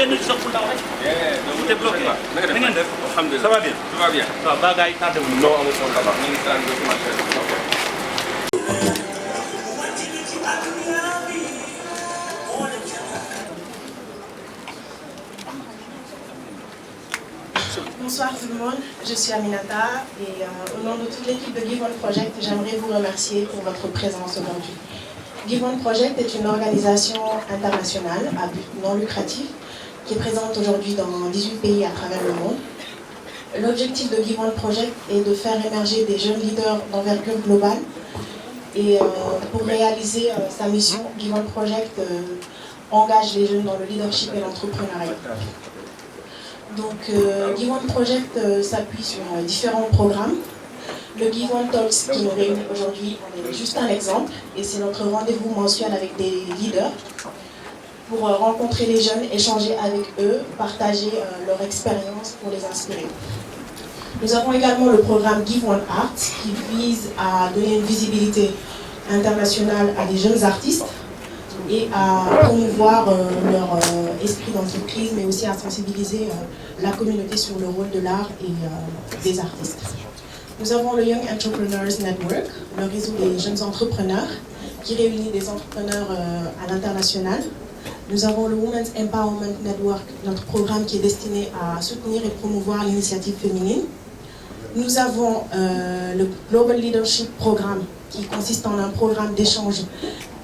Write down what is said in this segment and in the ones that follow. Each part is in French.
benn choc bu ndaw rek. tout est bloqué. na ngeen def alhamdulilah ça va bien. tout va bien. waaw ba gars yi tardé wu ñu. non amul son tabax ñu ngi tardé document. Bonsoir tout le monde, je suis Aminata et au nom de toute l'équipe de Give One Project, j'aimerais vous remercier pour votre présence aujourd'hui. Give One Project est une organisation internationale à but non lucratif qui est présente aujourd'hui dans 18 pays à travers le monde. L'objectif de Give One Project est de faire émerger des jeunes leaders d'envergure globale et pour réaliser sa mission, Give One Project engage les jeunes dans le leadership et l'entrepreneuriat. Donc, Give One Project s'appuie sur différents programmes. Le Give One Talks qui nous réunit aujourd'hui en est juste un exemple et c'est notre rendez-vous mensuel avec des leaders pour rencontrer les jeunes, échanger avec eux, partager leur expérience pour les inspirer. Nous avons également le programme Give One Art qui vise à donner une visibilité internationale à des jeunes artistes et à promouvoir leur esprit d'entreprise, mais aussi à sensibiliser la communauté sur le rôle de l'art et des artistes. Nous avons le Young Entrepreneurs Network, le réseau des jeunes entrepreneurs, qui réunit des entrepreneurs à l'international. Nous avons le Women's Empowerment Network, notre programme qui est destiné à soutenir et promouvoir l'initiative féminine. Nous avons le Global Leadership Programme, qui consiste en un programme d'échange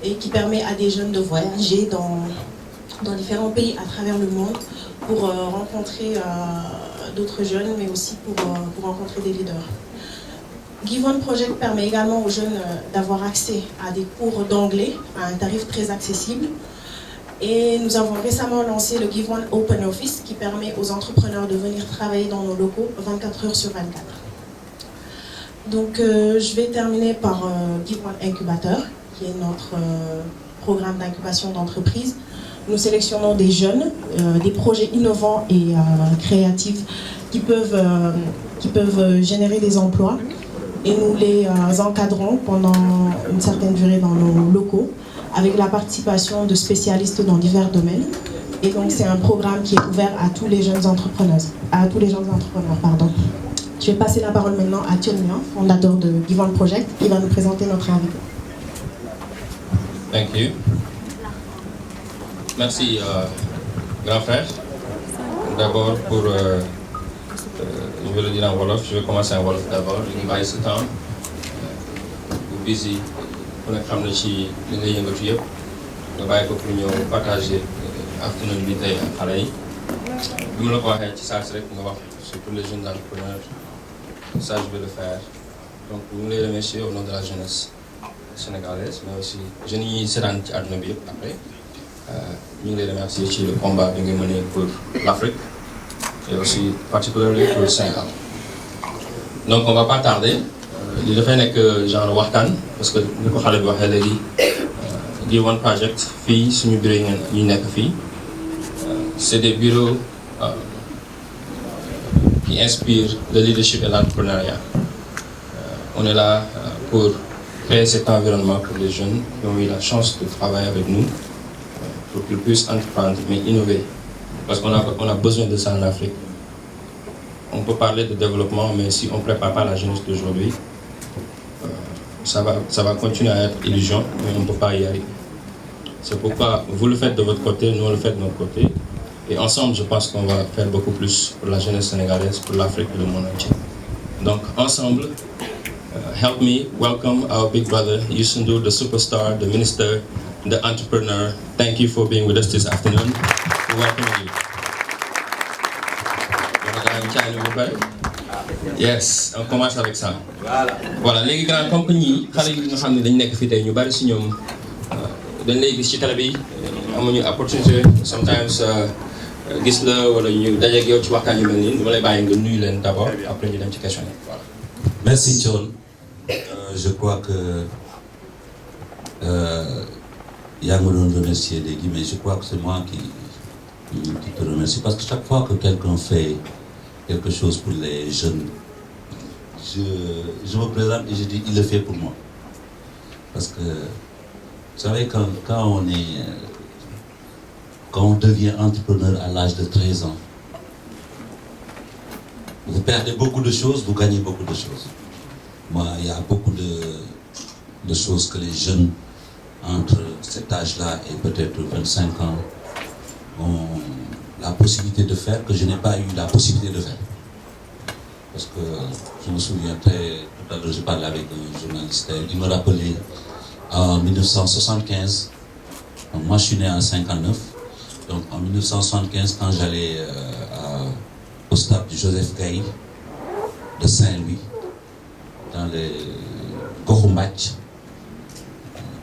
et qui permet à des jeunes de voyager dans différents pays à travers le monde pour rencontrer d'autres jeunes, mais aussi pour rencontrer des leaders. Give One Project permet également aux jeunes d'avoir accès à des cours d'anglais à un tarif très accessible. Et nous avons récemment lancé le Give One Open Office qui permet aux entrepreneurs de venir travailler dans nos locaux 24 heures sur 24. Donc je vais terminer par Give One Incubateur, qui est notre programme d'incubation d'entreprise. Nous sélectionnons des jeunes, des projets innovants et créatifs qui peuvent générer des emplois et nous les encadrons pendant une certaine durée dans nos locaux avec la participation de spécialistes dans divers domaines. Et donc c'est un programme qui est ouvert à tous les jeunes entrepreneurs. Je vais passer la parole maintenant à Thionien, fondateur de Give One Project, qui va nous présenter notre invité. Thank you. Merci, grand frère. D'abord pour, je vais le dire en Wolof, je vais commencer en Wolof d'abord. Je vais ce temps. Vous busy, pour ne pas ci li nga yëngatu yëpp nga bàyyi ko pour ñëw partager afternoon bi tey ak xale yi. Bi ma la ko waxee ci saa si rek nga wax surtout les jeunes entrepreneurs. Ça je vais le faire. Donc ñu ngi lay remercier au nom de la jeunesse sénégalaise, mais aussi jeunes yi seetaan ci àdduna bi yëpp après. Ñu ngi lay remercier ci le combat bi nga mené pour l'Afrique et aussi particulièrement pour le Sénégal. Donc on va pas tarder. li dafay nekk genre waxtaan parce que ni ko xale bi waxee léegi Give One Project fii suñu bureau yi ñu nekk fii c'est des bureaux qui inspirent le leadership et l'entrepreneuriat. On est là pour créer cet environnement pour les jeunes qui ont eu la chance de travailler avec nous pour qu'ils puissent entreprendre mais innover parce qu'on a besoin de ça en Afrique. On peut parler de développement mais si on ne prépare pas la jeunesse d'aujourd'hui, ça va continuer à être illusion, mais on ne peut pas y arriver. C'est pourquoi vous le faites de votre côté, nous on le fait de notre côté. Et ensemble, je pense qu'on va faire beaucoup plus pour la jeunesse sénégalaise, pour l'Afrique et le monde entier. Donc, ensemble, help me welcome our big brother, Youssou N'Dour, the superstar, the minister, the entrepreneur. Thank you for being with us this afternoon. We welcome you. Yes, on commence avec ça. Voilà, les grandes compagnies, xalé yi nga xamné dañ nekk fi tay ñu bari ci ñoom dañ lay gis ci télé bi amuñu opportunité sometimes gis la wala ñu dajé ak yow ci waxtaan yu mel nii dama lay bàyyi nga nuyu leen d'abord après ñu dem ci question yi. Voilà. Merci Thion. Je crois que yaa ngi doon remercier léegi mais je crois que c'est moi qui te remercie parce que chaque fois que quelqu'un fait quelque chose pour les jeunes, je me présente et je dis il le fait pour moi. Parce que vous savez quand on est quand on devient entrepreneur à l'âge de 13 ans, vous perdez beaucoup de choses, vous gagnez beaucoup de choses. Moi, il y a beaucoup de choses que les jeunes entre cet âge-là et peut-être 25 ans ont la possibilité de faire que je n'ai pas eu la possibilité de faire. Parce que je me souviens tout à l'heure, je parlais avec un journaliste, il me rappelait en 1975, donc moi je suis né en 59, donc en 1975 quand j'allais au stade du Joseph Gaï de Saint-Louis, dans les Gorumbach,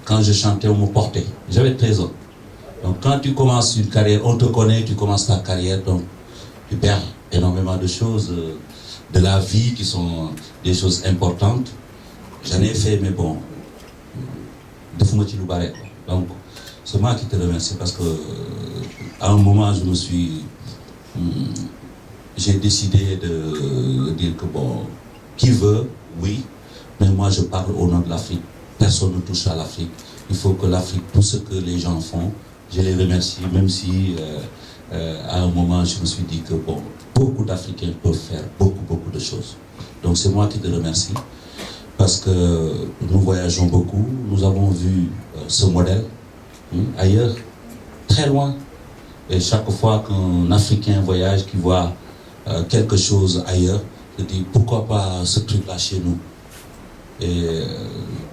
quand je chantais, on me portait, j'avais 13 ans. Donc quand tu commences une carrière, on te connaît, tu commences ta carrière, donc tu perds énormément de choses de la vie qui sont des choses importantes. J'en ai fait, mais bon, donc c'est moi qui te remercie parce que à un moment j'ai décidé de dire que bon, qui veut, oui, mais moi je parle au nom de l'Afrique. Personne ne touche à l'Afrique. Il faut que l'Afrique, tout ce que les gens font, je les remercie, même si à un moment je me suis dit que bon, beaucoup d'Africains peuvent faire beaucoup de choses. Donc c'est moi qui te remercie parce que nous voyageons beaucoup, nous avons vu ce modèle ailleurs, très loin. Et chaque fois qu'un Africain voyage, qui voit quelque chose ailleurs, je dis pourquoi pas ce truc-là chez nous. Et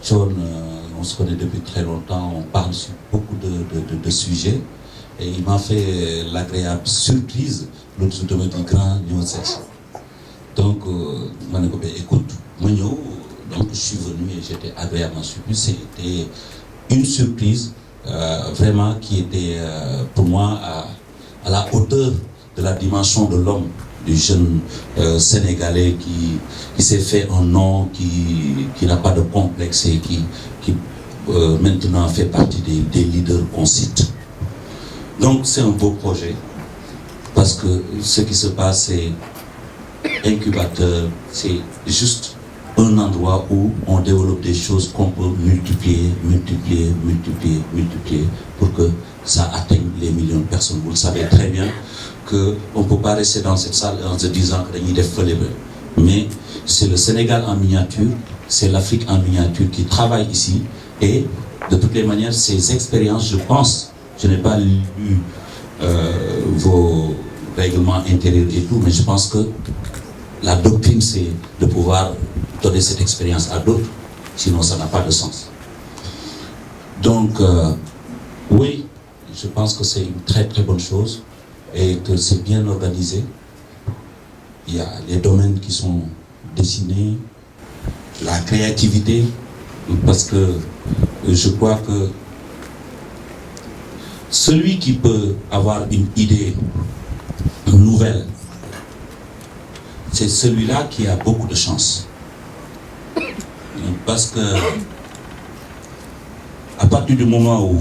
John, on se connaît depuis très longtemps, on parle sur beaucoup de sujets. Et il m'a fait l'agréable surprise, l'autre jour de me dire grand Lyon Sex. Donc, écoute, donc je suis venu et j'étais agréablement surpris. C'était une surprise vraiment qui était pour moi à la hauteur de la dimension de l'homme, du jeune Sénégalais qui s'est fait un nom, qui n'a pas de complexe et qui maintenant fait partie des leaders qu'on cite. Donc c'est un beau projet parce que ce qui se passe, c'est incubateur, c'est juste un endroit où on développe des choses qu'on peut multiplier pour que ça atteigne les millions de personnes. Vous le savez très bien qu'on ne peut pas rester dans cette salle en se disant que nous devons faire. Mais c'est le Sénégal en miniature, c'est l'Afrique en miniature qui travaille ici et de toutes les manières, ces expériences, je pense, je n'ai pas lu vos règlements intérieurs et tout, mais je pense que la doctrine, c'est de pouvoir donner cette expérience à d'autres, sinon ça n'a pas de sens. Donc, oui, je pense que c'est une très bonne chose et que c'est bien organisé. Il y a les domaines qui sont dessinés, la créativité, parce que je crois que celui qui peut avoir une idée nouvelle, c'est celui-là qui a beaucoup de chance. Parce que à partir du moment où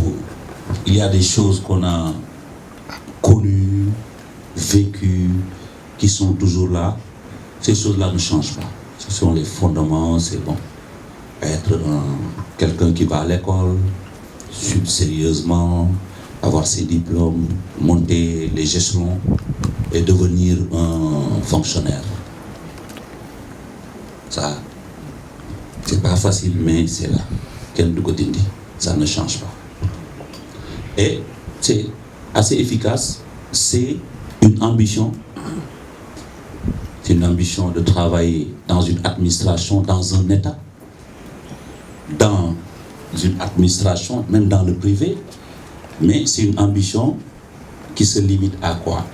il y a des choses qu'on a connues, vécues, qui sont toujours là, ces choses-là ne changent pas. Ce sont les fondements, c'est bon. Être quelqu'un qui va à l'école, suivre sérieusement, avoir ses diplômes, monter les échelons et devenir un fonctionnaire. Ça, c'est pas facile, mais c'est là. Quel côté dit, ça ne change pas. Et c'est assez efficace. C'est une ambition. C'est une ambition de travailler dans une administration, dans un État, dans une administration, même dans le privé. Mais c'est une ambition qui se limite à quoi?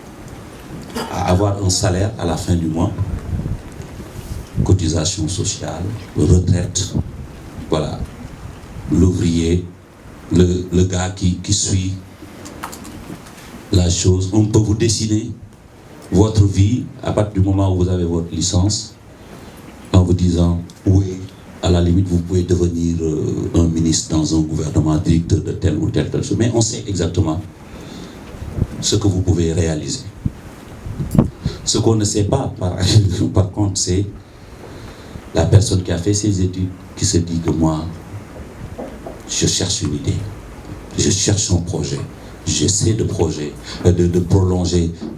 À avoir un salaire à la fin du mois, cotisation sociale, retraite, voilà, l'ouvrier, le gars qui suit la chose. On peut vous dessiner votre vie à partir du moment où vous avez votre licence, en vous disant, oui, à la limite, vous pouvez devenir un ministre dans un gouvernement, directeur de telle ou telle chose. Mais on sait exactement ce que vous pouvez réaliser. Ce qu'on ne sait pas, par contre, c'est la personne qui a fait ses études, qui se dit que moi, je cherche une idée, je cherche un projet, j'essaie de prolonger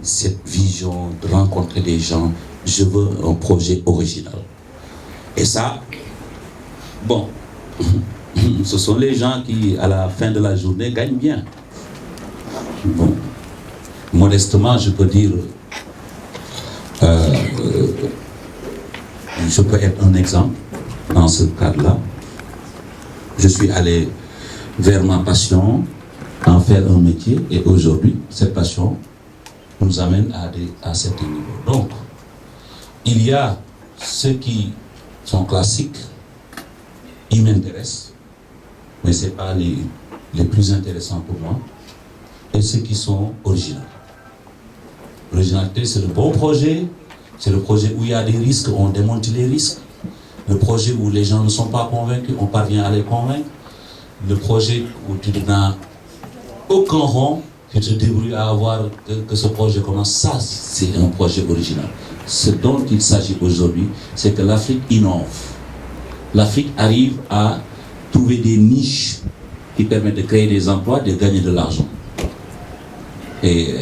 cette vision, de rencontrer des gens. Je veux un projet original. Et ça, bon, ce sont les gens qui, à la fin de la journée, gagnent bien. Bon, modestement, je peux dire, je peux être un exemple dans ce cadre-là. Je suis allé vers ma passion, en faire un métier, et aujourd'hui, cette passion nous amène à certains niveaux. Donc, il y a ceux qui sont classiques, ils m'intéressent, mais ce n'est pas les plus intéressants pour moi, et ceux qui sont originaux. L'originalité, c'est le bon projet, c'est le projet où il y a des risques, on démonte les risques, le projet où les gens ne sont pas convaincus, on parvient à les convaincre, le projet où tu n'as aucun rond, tu te débrouilles à avoir que ce projet commence. Ça, c'est un projet original. Ce dont il s'agit aujourd'hui, c'est que l'Afrique innove. L'Afrique arrive à trouver des niches qui permettent de créer des emplois, de gagner de l'argent. Et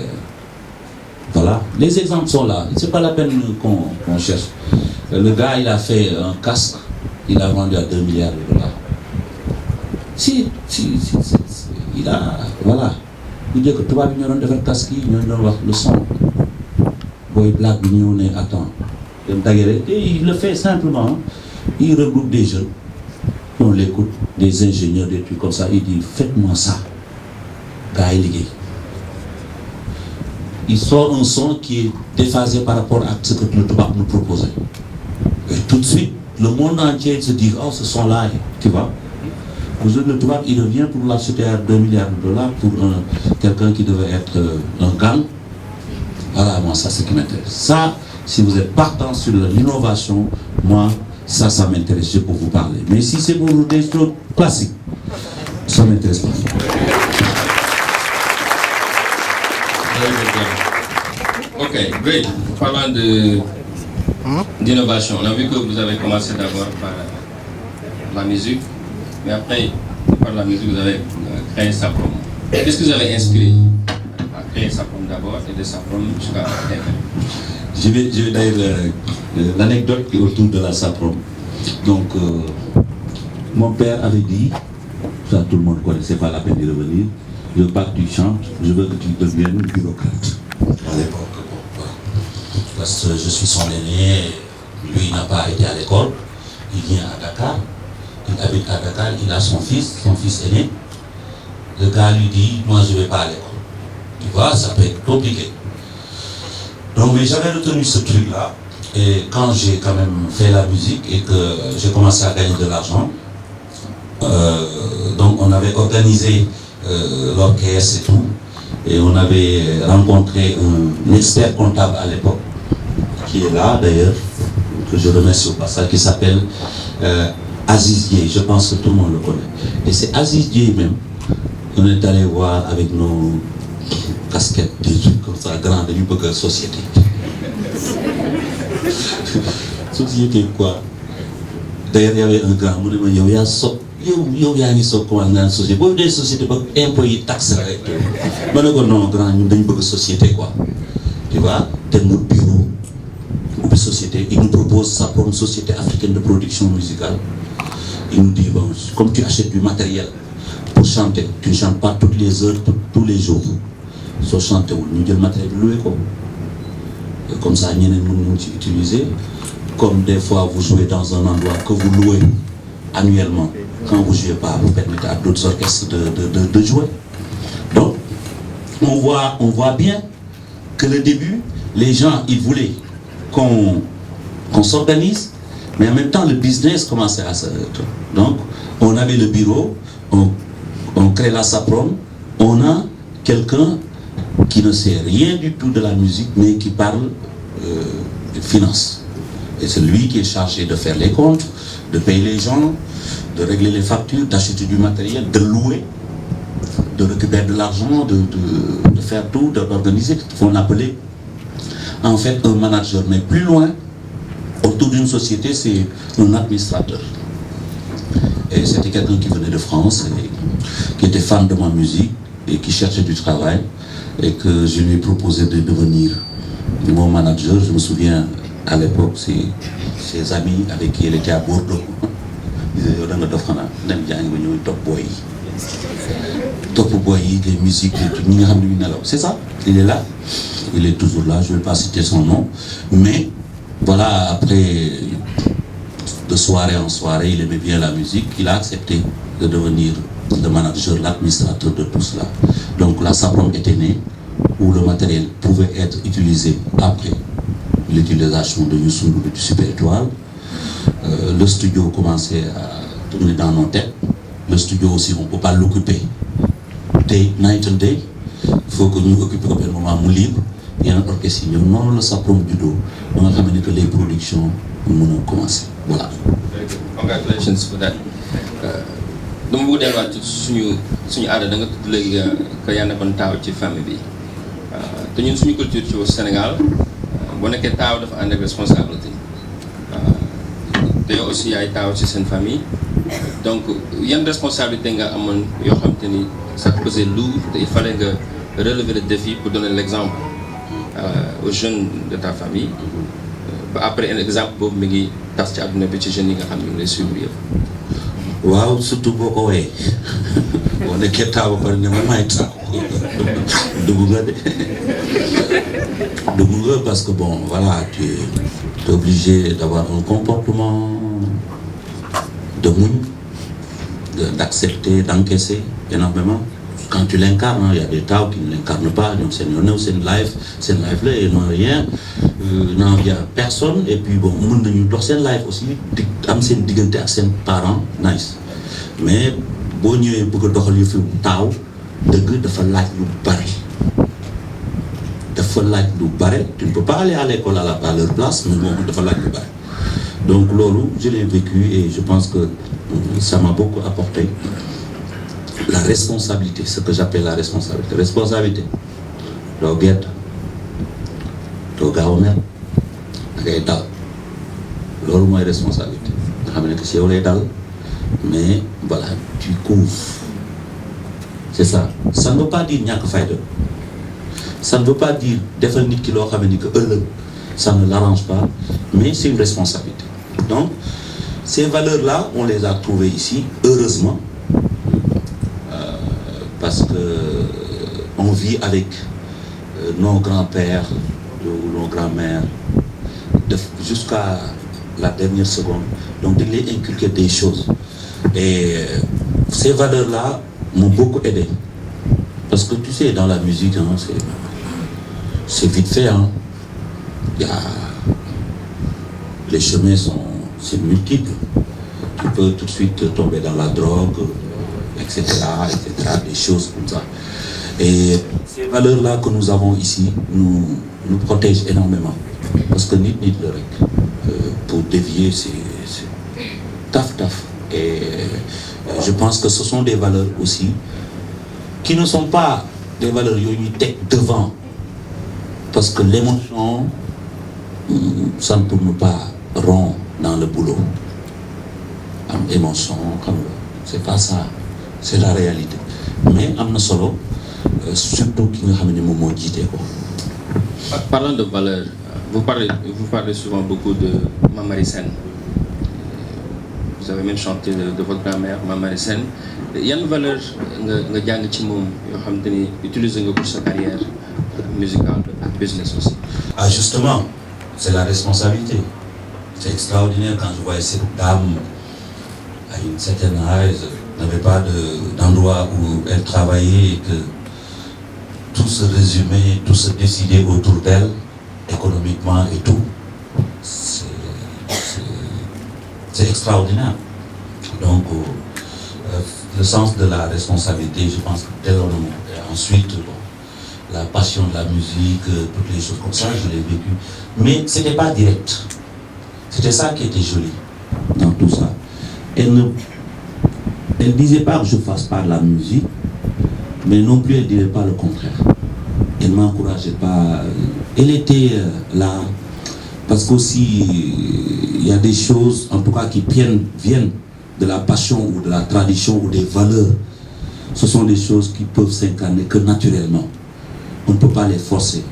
voilà, les exemples sont là. C'est pas la peine qu'on cherche. Le gars, il a fait un casque, il a vendu à 2 milliards de dollars. Il a, voilà. Il dit que tu vas venir de faire casque, il vient de voir le son. Boy Black, il attend. Et il le fait simplement. Il regroupe des jeunes. On l'écoute, des ingénieurs, des trucs comme ça. Il dit, faites-moi ça. Gars, il sort un son qui est déphasé par rapport à ce que le tabac nous proposait. Et tout de suite, le monde entier se dit, oh, ce son-là, tu vois. Aujourd'hui, le tabac, il revient pour l'acheter à 2 milliards de dollars pour quelqu'un qui devait être un gang. Voilà, moi, ça, c'est ce qui m'intéresse. Ça, si vous êtes partant sur l'innovation, moi, ça m'intéresse, je peux vous parler. Mais si c'est pour des choses classiques, ça ne m'intéresse pas. Ok, great. Parlant d'innovation, on a vu que vous avez commencé d'abord par la musique, mais après, par la musique, vous avez créé Saprom. Qu'est-ce que vous avez inspiré à créer Saprom d'abord et de Saprom jusqu'à Je vais d'ailleurs l'anecdote autour de la Saprom. Donc, mon père avait dit, ça tout le monde connaît, c'est pas la peine de revenir, je veux pas que tu chantes, je veux que tu deviennes bureaucrate. À l'époque, parce que je suis son aîné, lui n'a pas été à l'école, il vient à Dakar, il habite à Dakar, il a son fils aîné. Le gars lui dit, moi je ne vais pas à l'école. Tu vois, ça peut être compliqué. Donc, mais j'avais retenu ce truc-là, et quand j'ai quand même fait la musique et que j'ai commencé à gagner de l'argent, donc on avait organisé l'orchestre et tout, et on avait rencontré un expert comptable à l'époque, qui est là d'ailleurs, que je remercie au passage, qui s'appelle Aziz Dieye. Je pense que tout le monde le connaît. Et c'est Aziz Dieye même, on est allé voir avec nos casquettes, des trucs comme ça, grande, du peu de société. Société quoi? D'ailleurs, il y avait un grand, il y a une société. Pour des sociétés, impôts, taxes, non, grand, il y a une société quoi. Tu vois, tel notre bureau, une société, il nous propose ça pour une société africaine de production musicale. Il nous dit, bon, comme tu achètes du matériel pour chanter, tu ne chantes pas toutes les heures, tous les jours. Sauf chanter, nous avons le matériel loué quoi. Comme ça, nous utiliser. Comme des fois, vous jouez dans un endroit que vous louez annuellement. Quand vous ne jouez pas, vous permettez à d'autres orchestres de jouer. Donc, on voit bien que le début, les gens, ils voulaient qu'on s'organise, mais en même temps, le business commençait à se... Donc, on avait le bureau, on crée la Saprom, on a quelqu'un qui ne sait rien du tout de la musique, mais qui parle de finance. Et c'est lui qui est chargé de faire les comptes, de payer les gens, de régler les factures, d'acheter du matériel, de louer, de récupérer de l'argent, de faire tout, d'organiser, qu'on appelait en fait un manager. Mais plus loin, autour d'une société, c'est un administrateur. Et c'était quelqu'un qui venait de France, et qui était fan de ma musique, et qui cherchait du travail et que je lui ai proposé de devenir mon manager. Je me souviens à l'époque, ses amis avec qui elle était à Bordeaux disaient Top Boy, des musiques, c'est ça, il est là, il est toujours là, je ne vais pas citer son nom, mais voilà, après de soirée en soirée, il aimait bien la musique, il a accepté de devenir le manager, l'administrateur de tout cela. Donc la SAPROM était née, où le matériel pouvait être utilisé après l'utilisation de Youssou Ndour et du Super Étoile. Le studio commençait à tourner dans nos têtes. Le studio aussi, on ne peut pas l'occuper day, night and day. Il faut que nous occupions un moment libre. Et un orchestre, non, le SAPROM du dos. On a ramené que les productions ont commencé. Voilà. Congratulations for that. dama bëgg delluwaat ci suñu aada da nga tudd léegi que yaa nekkoon taaw ci famille bi te ñun suñu culture ci Sénégal boo nekkee taaw dafa ànd ak responsabilité te yow aussi yaay taaw ci seen famille donc yan responsabilité nga amoon yoo xam te ni ça te pesait lourd te il fallait nga relever le défi pour donner l'exemple aux jeunes de ta famille ba après un exemple boobu mi ngi tas ci àdduna bi ci jeunes yi nga xam ñu ngi lay suivre yëpp. Waaw, surtout boo ko wee boo nekkee taaw ba pare ne ma maay taaw dugg nga parce que bon voilà tu es obligé d'avoir un comportement de muñ d'accepter, d'encaisser énormément quand tu l'incarnes. Il y a des taaw qui ne l'incarnent pas, ñoom seen yoon seen life la et non rien non il y a personne et puis bon mën nañu dox seen life aussi di am seen diggante ak seen parents nice mais boo ñëwee bëgg a doxal yu fi taaw dëgg dafa laaj lu bare tu ne peux pas aller à l'école à leur place mais bon dafa laaj lu bare donc loolu je l'ai vécu et je pense que ça m'a beaucoup apporté la responsabilité, ce que j'appelle la responsabilité doo gedd doo gaaw a mer da ngay dal loolu mooy responsabilité nga xam ne que si yow lay dal mais voilà tu couvres c'est ça. Ça ne veut pas dire ñàkk fayda, ça ne veut pas dire defal nit ki loo xam ne que ëllëg ça ne l'arrange pas, mais c'est une responsabilité. Donc ces valeurs là on les a trouvées ici heureusement parce que on vit avec nos grands-pères ou nos grands-mères jusqu'à la dernière seconde. Donc il les inculquer des choses et ces valeurs-là m'ont beaucoup aidé parce que tu sais dans la musique hein, c'est vite fait hein. Les chemins c'est multiple. Tu peux tout de suite tomber dans la drogue, etc., des choses comme ça. Et ces valeurs-là que nous avons ici nous protègent énormément. Parce que nit le rek, pour dévier, c'est taf. Et je pense que ce sont des valeurs aussi qui ne sont pas des valeurs tech devant. Parce que l'émotion, ça ne tourne pas rond dans le boulot. Émotion, c'est pas ça. C'est la réalité. Mais am na solo surtout ki nga xam ne moom moo jiite ko. Parlant de valeurs, vous parlez souvent beaucoup de Mame Marie Sène. Vous avez même chanté de votre grand-mère Mame Marie Sène. Yan valeur nga jàng ci moom yoo xam te ni utiliser nga pour sa carrière musicale ak business aussi. Ah justement, c'est la responsabilité. C'est extraordinaire quand je vois cette dame à une certaine âge n'avait pas d'endroit où elle travaillait et que tout se résumait, tout se décidait autour d'elle, économiquement et tout. C'est extraordinaire. Donc, le sens de la responsabilité, je pense que tel moment. Et ensuite, la passion de la musique, toutes les choses comme ça, je l'ai vécu. Mais ce n'était pas direct. C'était ça qui était joli dans tout ça. Elle ne disait pas que je fasse pas de la musique, mais non plus elle ne disait pas le contraire. Elle ne m'encourageait pas. Elle était là, parce qu'aussi, il y a des choses, en tout cas, qui viennent de la passion ou de la tradition ou des valeurs ce sont des choses qui peuvent s'incarner que naturellement. On ne peut pas les forcer.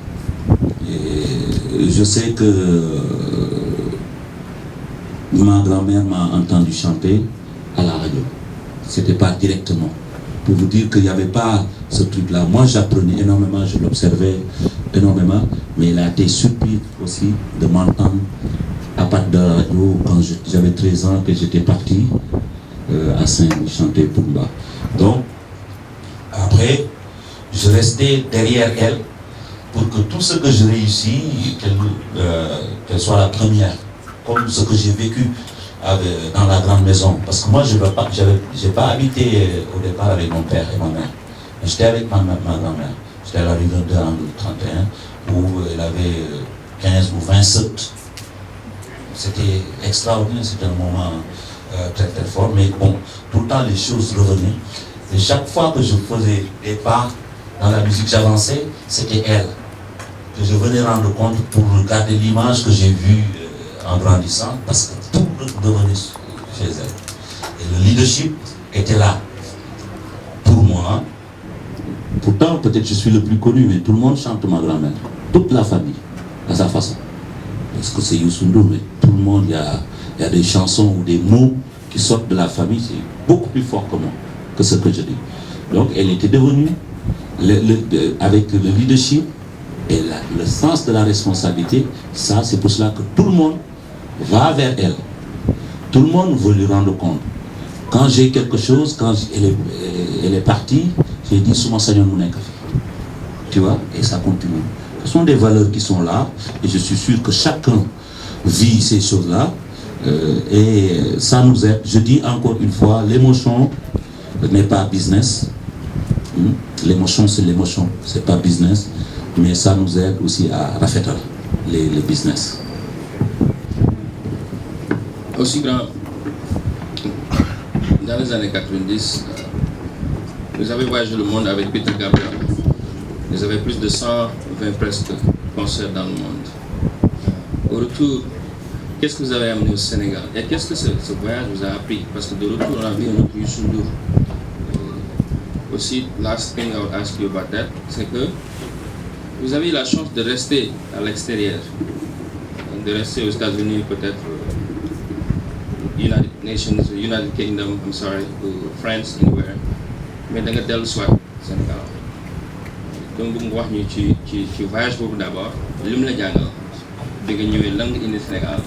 Et je sais que ma grand-mère m'a entendu chanter à la radio. C'était pas directement. Pour vous dire qu'il n'y avait pas ce truc-là. Moi, j'apprenais énormément, je l'observais énormément, mais il a été surpris aussi de m'entendre à part de la radio quand j'avais 13 ans que j'étais parti à Saint-Louis chanter Pumba. Donc, après, je restais derrière elle pour que tout ce que je réussis, qu'elle soit la première, comme ce que j'ai vécu dans la grande maison. Parce que moi, je n'ai pas habité au départ avec mon père et ma mère. J'étais avec ma grand-mère. J'étais à la rue 22 en 31, où elle avait 15 ou 20 sœurs. C'était extraordinaire, c'était un moment très très fort. Mais bon, tout le temps les choses revenaient. Et chaque fois que je faisais des pas dans la musique, j'avançais, c'était elle que je venais rendre compte pour garder l'image que j'ai vue en grandissant, parce que tout revenait chez elle. Et le leadership était là pour moi. Pourtant, peut-être je suis le plus connu, mais tout le monde chante ma grand-mère. Toute la famille, à sa façon. Parce que c'est Youssou N'Dour, mais tout le monde, il y a des chansons ou des mots qui sortent de la famille, c'est beaucoup plus fort que moi, que ce que je dis. Donc, elle était devenue, avec le leadership et le sens de la responsabilité, ça, c'est pour cela que tout le monde va vers elle. Tout le monde veut lui rendre compte. Quand j'ai quelque chose, quand elle est partie, j'ai dit Souma Sagnon Mouneka. Tu vois, et ça continue. Ce sont des valeurs qui sont là, et je suis sûr que chacun vit ces choses-là, et ça nous aide. Je dis encore une fois, l'émotion n'est pas business. L'émotion, c'est l'émotion, c'est pas business, mais ça nous aide aussi à raffermir les business. Aussi grand, dans les années 90, vous avez voyagé le monde avec Peter Gabriel. Vous avez plus de 120 presque concerts dans le monde. Au retour, qu'est-ce que vous avez amené au Sénégal? Et qu'est-ce que ce voyage vous a appris? Parce que de retour, on a vu un autre Youssou N'Dour. Aussi, last thing I would ask you about that, c'est que vous avez eu la chance de rester à l'extérieur, de rester aux États-Unis, peut-être United Nations, United Kingdom, I'm sorry, ou France, anywhere. Mais da nga dellu soit Sénégal. Donc bu nga wax ñu ci voyage boobu d'abord li mu la jàngal bi nga ñëwee lan nga indi Sénégal,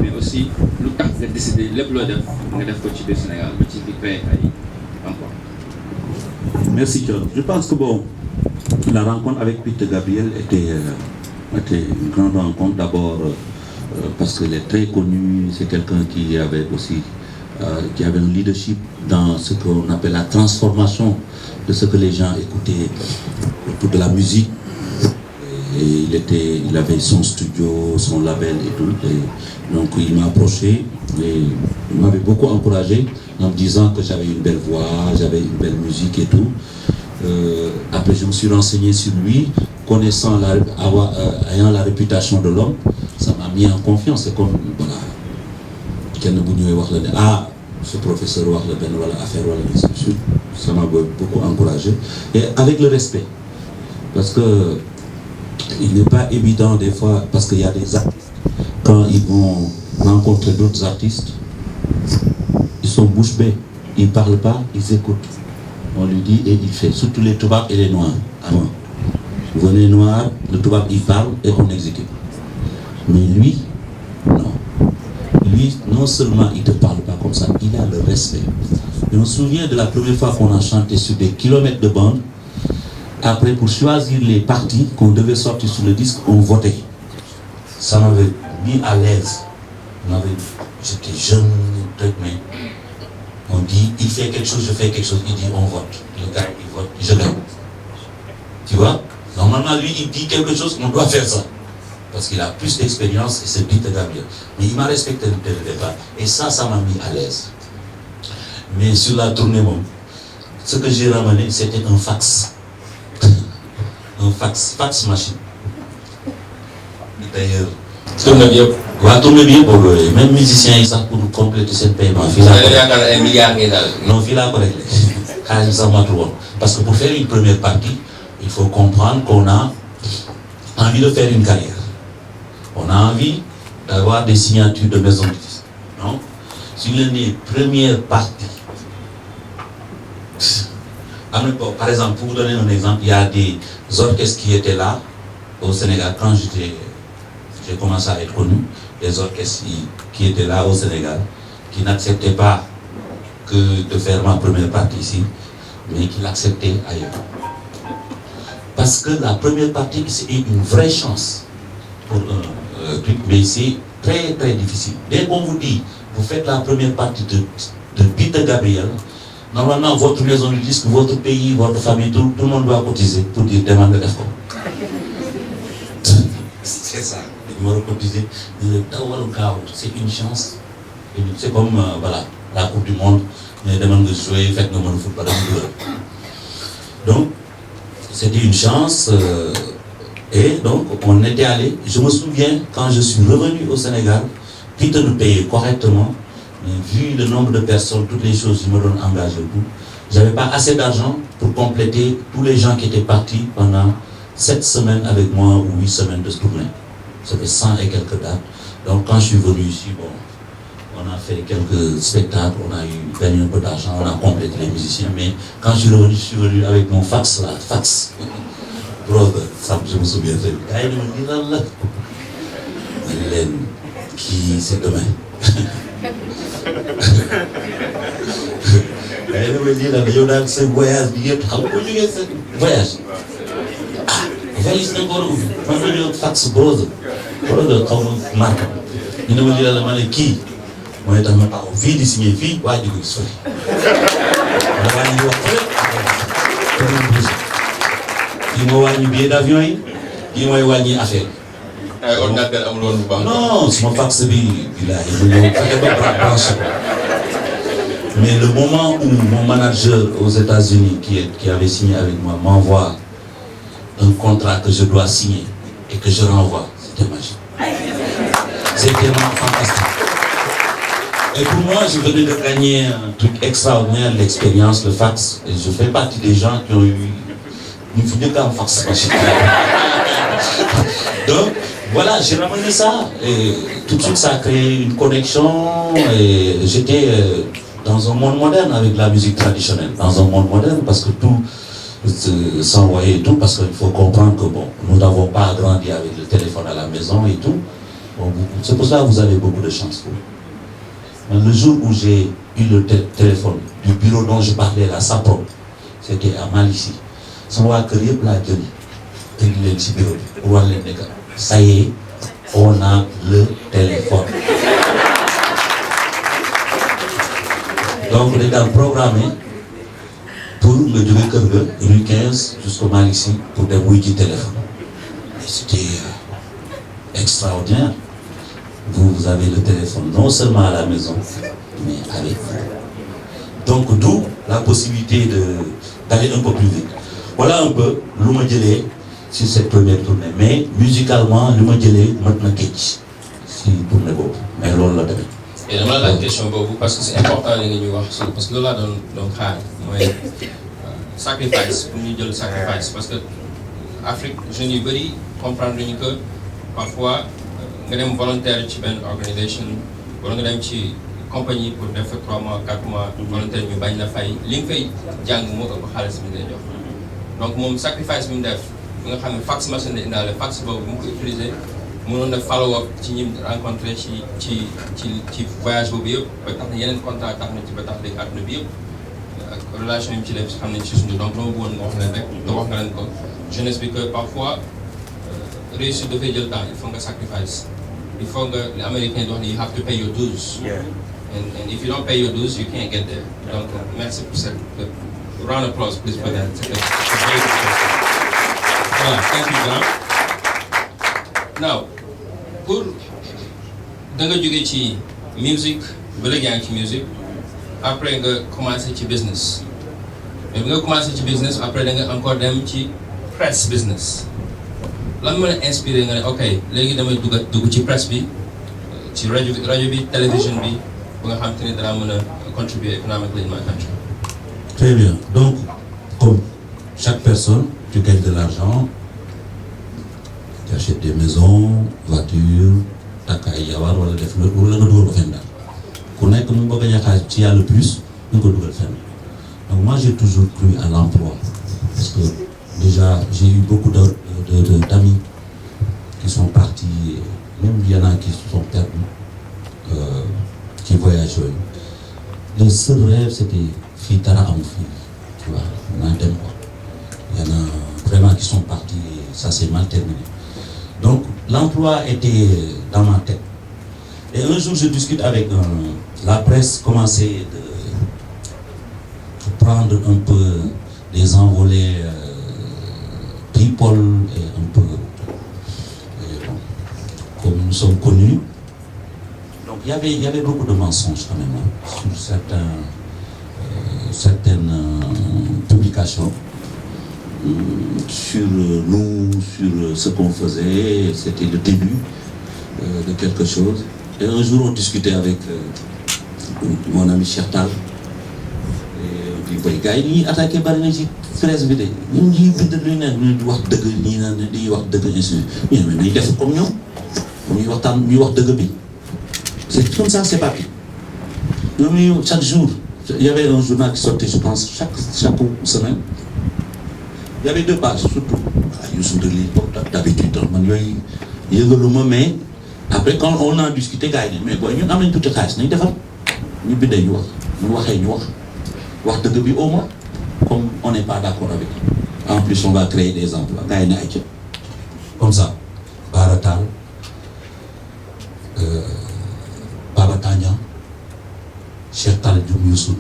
mais aussi lu tax nga décidé lépp loo def nga def ko ci biir Sénégal ba ci di créer ay emploi. Merci John. Je pense que bon, la rencontre avec Peter Gabriel était une grande rencontre d'abord parce qu'il est très connu, c'est quelqu'un qui avait aussi qui avait un leadership dans ce qu'on appelle la transformation de ce que les gens écoutaient autour de la musique. Et il avait son studio, son label et tout. Et donc il m'a approché et il m'avait beaucoup encouragé en me disant que j'avais une belle voix, j'avais une belle musique et tout. Après je me suis renseigné sur lui, connaissant ayant la réputation de l'homme, ça m'a mis en confiance. C'est comme, voilà, ce professeur ça m'a beaucoup encouragé. Et avec le respect, parce que il n'est pas évident des fois, parce qu'il y a des artistes, quand ils vont rencontrer d'autres artistes, ils sont bouche bée, ils ne parlent pas, ils écoutent. On lui dit et il fait, surtout les toubabs et les noirs. Avant, vous venez noir, le toubab il parle et on exécute. Mais lui, non. Lui, non seulement il ne te parle pas comme ça, il a le respect. Et on se souvient de la première fois qu'on a chanté sur des kilomètres de bande. Après, pour choisir les parties qu'on devait sortir sur le disque, on votait. Ça m'avait mis à l'aise. J'étais jeune, mais on dit, il fait quelque chose, je fais quelque chose, il dit, on vote. Le gars, il vote, je gagne. Tu vois? Normalement, lui, il dit quelque chose, on doit faire ça. Parce qu'il a plus d'expérience et c'est Peter Gabriel. Mais il m'a respecté dès le départ. Et ça m'a mis à l'aise. Mais sur la tournée, bon, ce que j'ai ramené, c'était un fax. Fax machine. D'ailleurs, tourne bien pour même musiciens, ça pour compléter ce paiement. Non, il a pas réglé. Parce que pour faire une première partie, il faut comprendre qu'on a envie de faire une carrière. On a envie d'avoir des signatures de maison de disques. Non? Sur les premières parties, par exemple, pour vous donner un exemple, il y a des orchestres qui étaient là au Sénégal quand j'ai commencé à être connu, des orchestres qui étaient là au Sénégal, qui n'acceptaient pas que de faire ma première partie ici, mais qui l'acceptaient ailleurs. Parce que la première partie, c'est une vraie chance pour un truc, mais c'est très très difficile. Dès qu'on vous dit, vous faites la première partie de Peter Gabriel, normalement votre maison de disque, votre pays, votre famille, tout le monde doit cotiser pour dire demande de l'effort. C'est ça, ils vont cotiser. C'est une chance. C'est comme voilà, la Coupe du Monde, les demandes de jouer, faites nos football. Donc, c'était une chance. Et donc, on était allé. Je me souviens, quand je suis revenu au Sénégal, Peter nous payait correctement. Mais vu le nombre de personnes, toutes les choses, ils me donnent engagé tout. J'avais pas assez d'argent pour compléter tous les gens qui étaient partis pendant 7 semaines avec moi ou 8 semaines de tournée. C'était 100 et quelques dates. Donc, quand je suis venu ici, bon, on a fait quelques spectacles, on a gagné un peu d'argent, on a complété les musiciens. Mais quand je suis venu avec mon fax, là, fax. Brother, ça, je me souviens très bien. Il me dit là, qui c'est demain. Il me dit là, il y a ce voyage, voyage. Ah, valise encore où? Quand je dis fax, brother, comme marque. Il me dit là, qui? Moi, je suis en vie de signer vie, ouais, je suis qui m'a wàññi billet d'avion yi qui mooy wàññi affaire ay ordinateur amul woon bu baax. non sama fax bi bilaay mu ñëw fexe ba branché ko. Mais le moment où mon manager aux États-Unis qui avait signé avec moi m'envoie un contrat que je dois signer et que je renvoie, c'était magique. C'était vraiment fantastique. Et pour moi, je venais de gagner un truc extraordinaire, l'expérience, le fax. Et je fais partie des gens qui ont eu une vidéo en fax. Donc, voilà, j'ai ramené ça. Et tout de suite, ça a créé une connexion. Et j'étais dans un monde moderne avec la musique traditionnelle. Dans un monde moderne, parce que tout s'envoyait et tout. Parce qu'il faut comprendre que, bon, nous n'avons pas grandi avec le téléphone à la maison et tout. Bon, c'est pour ça que vous avez beaucoup de chance. Le jour où j'ai eu le téléphone du bureau dont je parlais, la SAPRO, c'était à Malici. Ça y est, on a le téléphone. Donc, on est dans le programme pour le durer rue 15 jusqu'au Malici pour des bruits du téléphone. Et c'était extraordinaire. Vous avez le téléphone non seulement à la maison, mais avec vous. Donc d'où la possibilité d'aller un peu plus vite. Voilà un peu l'Oumadjelé sur cette première tournée. Mais musicalement, l'Oumadjelé maintenant kitsch. Si tournée beaucoup. Mais l'on l'a donné. Et j'aimerais la question beaucoup parce que c'est important de nous voir parce que là dans le cas, sacrifice, pour nous dire le sacrifice parce que Afrique, je ne veux comprendre que parfois nga dem volontaire ci benn organisation wala nga dem ci compagnie pour def 3 mois 4 mois volontaire ñu bañ la fay li nga fay jàng moo ëpp xaalis bi ngay jox donc moom sacrifice bi mu def nga xam ne fax machine la indaale fax boobu bu mu ko utiliser mënoon na follow up ci ñi rencontré ci voyage boobu yëpp ba tax na yeneen contrat tax na ci ba tax léegi àdduna bi yëpp ak relation yi mu ci def xam nañ ci suñu donc dama bëggoon nga wax leen rek te wax nga leen ko jeunesse bi que parfois réussite dafay jël temps il faut nga sacrifice. Il faut que les Américains disent you have to pay your dues. Yeah. And if you don't pay your dues, you can't get there. Donc, merci pour cette round of applause, please, for that. It's a very good question. Voilà, thank you, John. Now, pour da nga jógee ci musique ba léegi yaa ngi ci musique après nga commencé ci business mais bi nga commencé ci business après da nga encore dem ci press business. lan moo la inspiré nga ne ok léegi damay dugg ci presse bi ci rajo bi télévision bi ba nga xam te ne danaa mën a contribuer economically in my country. Très bien. Donc, comme chaque personne, tu gagnes de l'argent, tu achètes des maisons, voitures, takay yawar wala def le wala nga dugal ko fenn daal ku nekk mu bëgg a gagner xaalis ci yàlla plus nga ko dugal fenn. Donc moi j'ai toujours cru à l'emploi parce que déjà j'ai eu beaucoup d'amis qui sont partis, même il y en a qui se sont perdus, qui voyagent. Le seul rêve c'était fii dara amu fii, tu vois, naa dem quoi. Il y en a vraiment qui sont partis et ça s'est mal terminé. Donc l'emploi était dans ma tête. Et un jour je discute avec la presse, commençait de prendre un peu des envolées people et un peu comme nous sommes connus. Donc il y avait beaucoup de mensonges quand même sur certaines publications. Sur nous, sur ce qu'on faisait, c'était le début de quelque chose. Et un jour, on discutait avec mon ami Chertal. Et on dit, boy, gars, ils attaquaient par une presse vidéo. Ils disent, ils wax deug ñi naan di wax deug ainsi. Mais dañuy def comme ñom. Ñuy waxtaan ñuy wax deug bi. C'est comme ça, c'est parti. Ñom chaque jour, il y avait un journal qui sortait, je pense, chaque semaine. Il y avait 2 pages, surtout. Ils sont de l'époque, d'habitude, mais après, quand on a discuté, gars, mais quoi, nous avons tout le cas, nous avons dit, nous avons dit, au moins, comme on n'est pas d'accord avec eux. En plus, on va créer des emplois. Comme ça, Baratal, Babatania, Chertal Djoumiousou.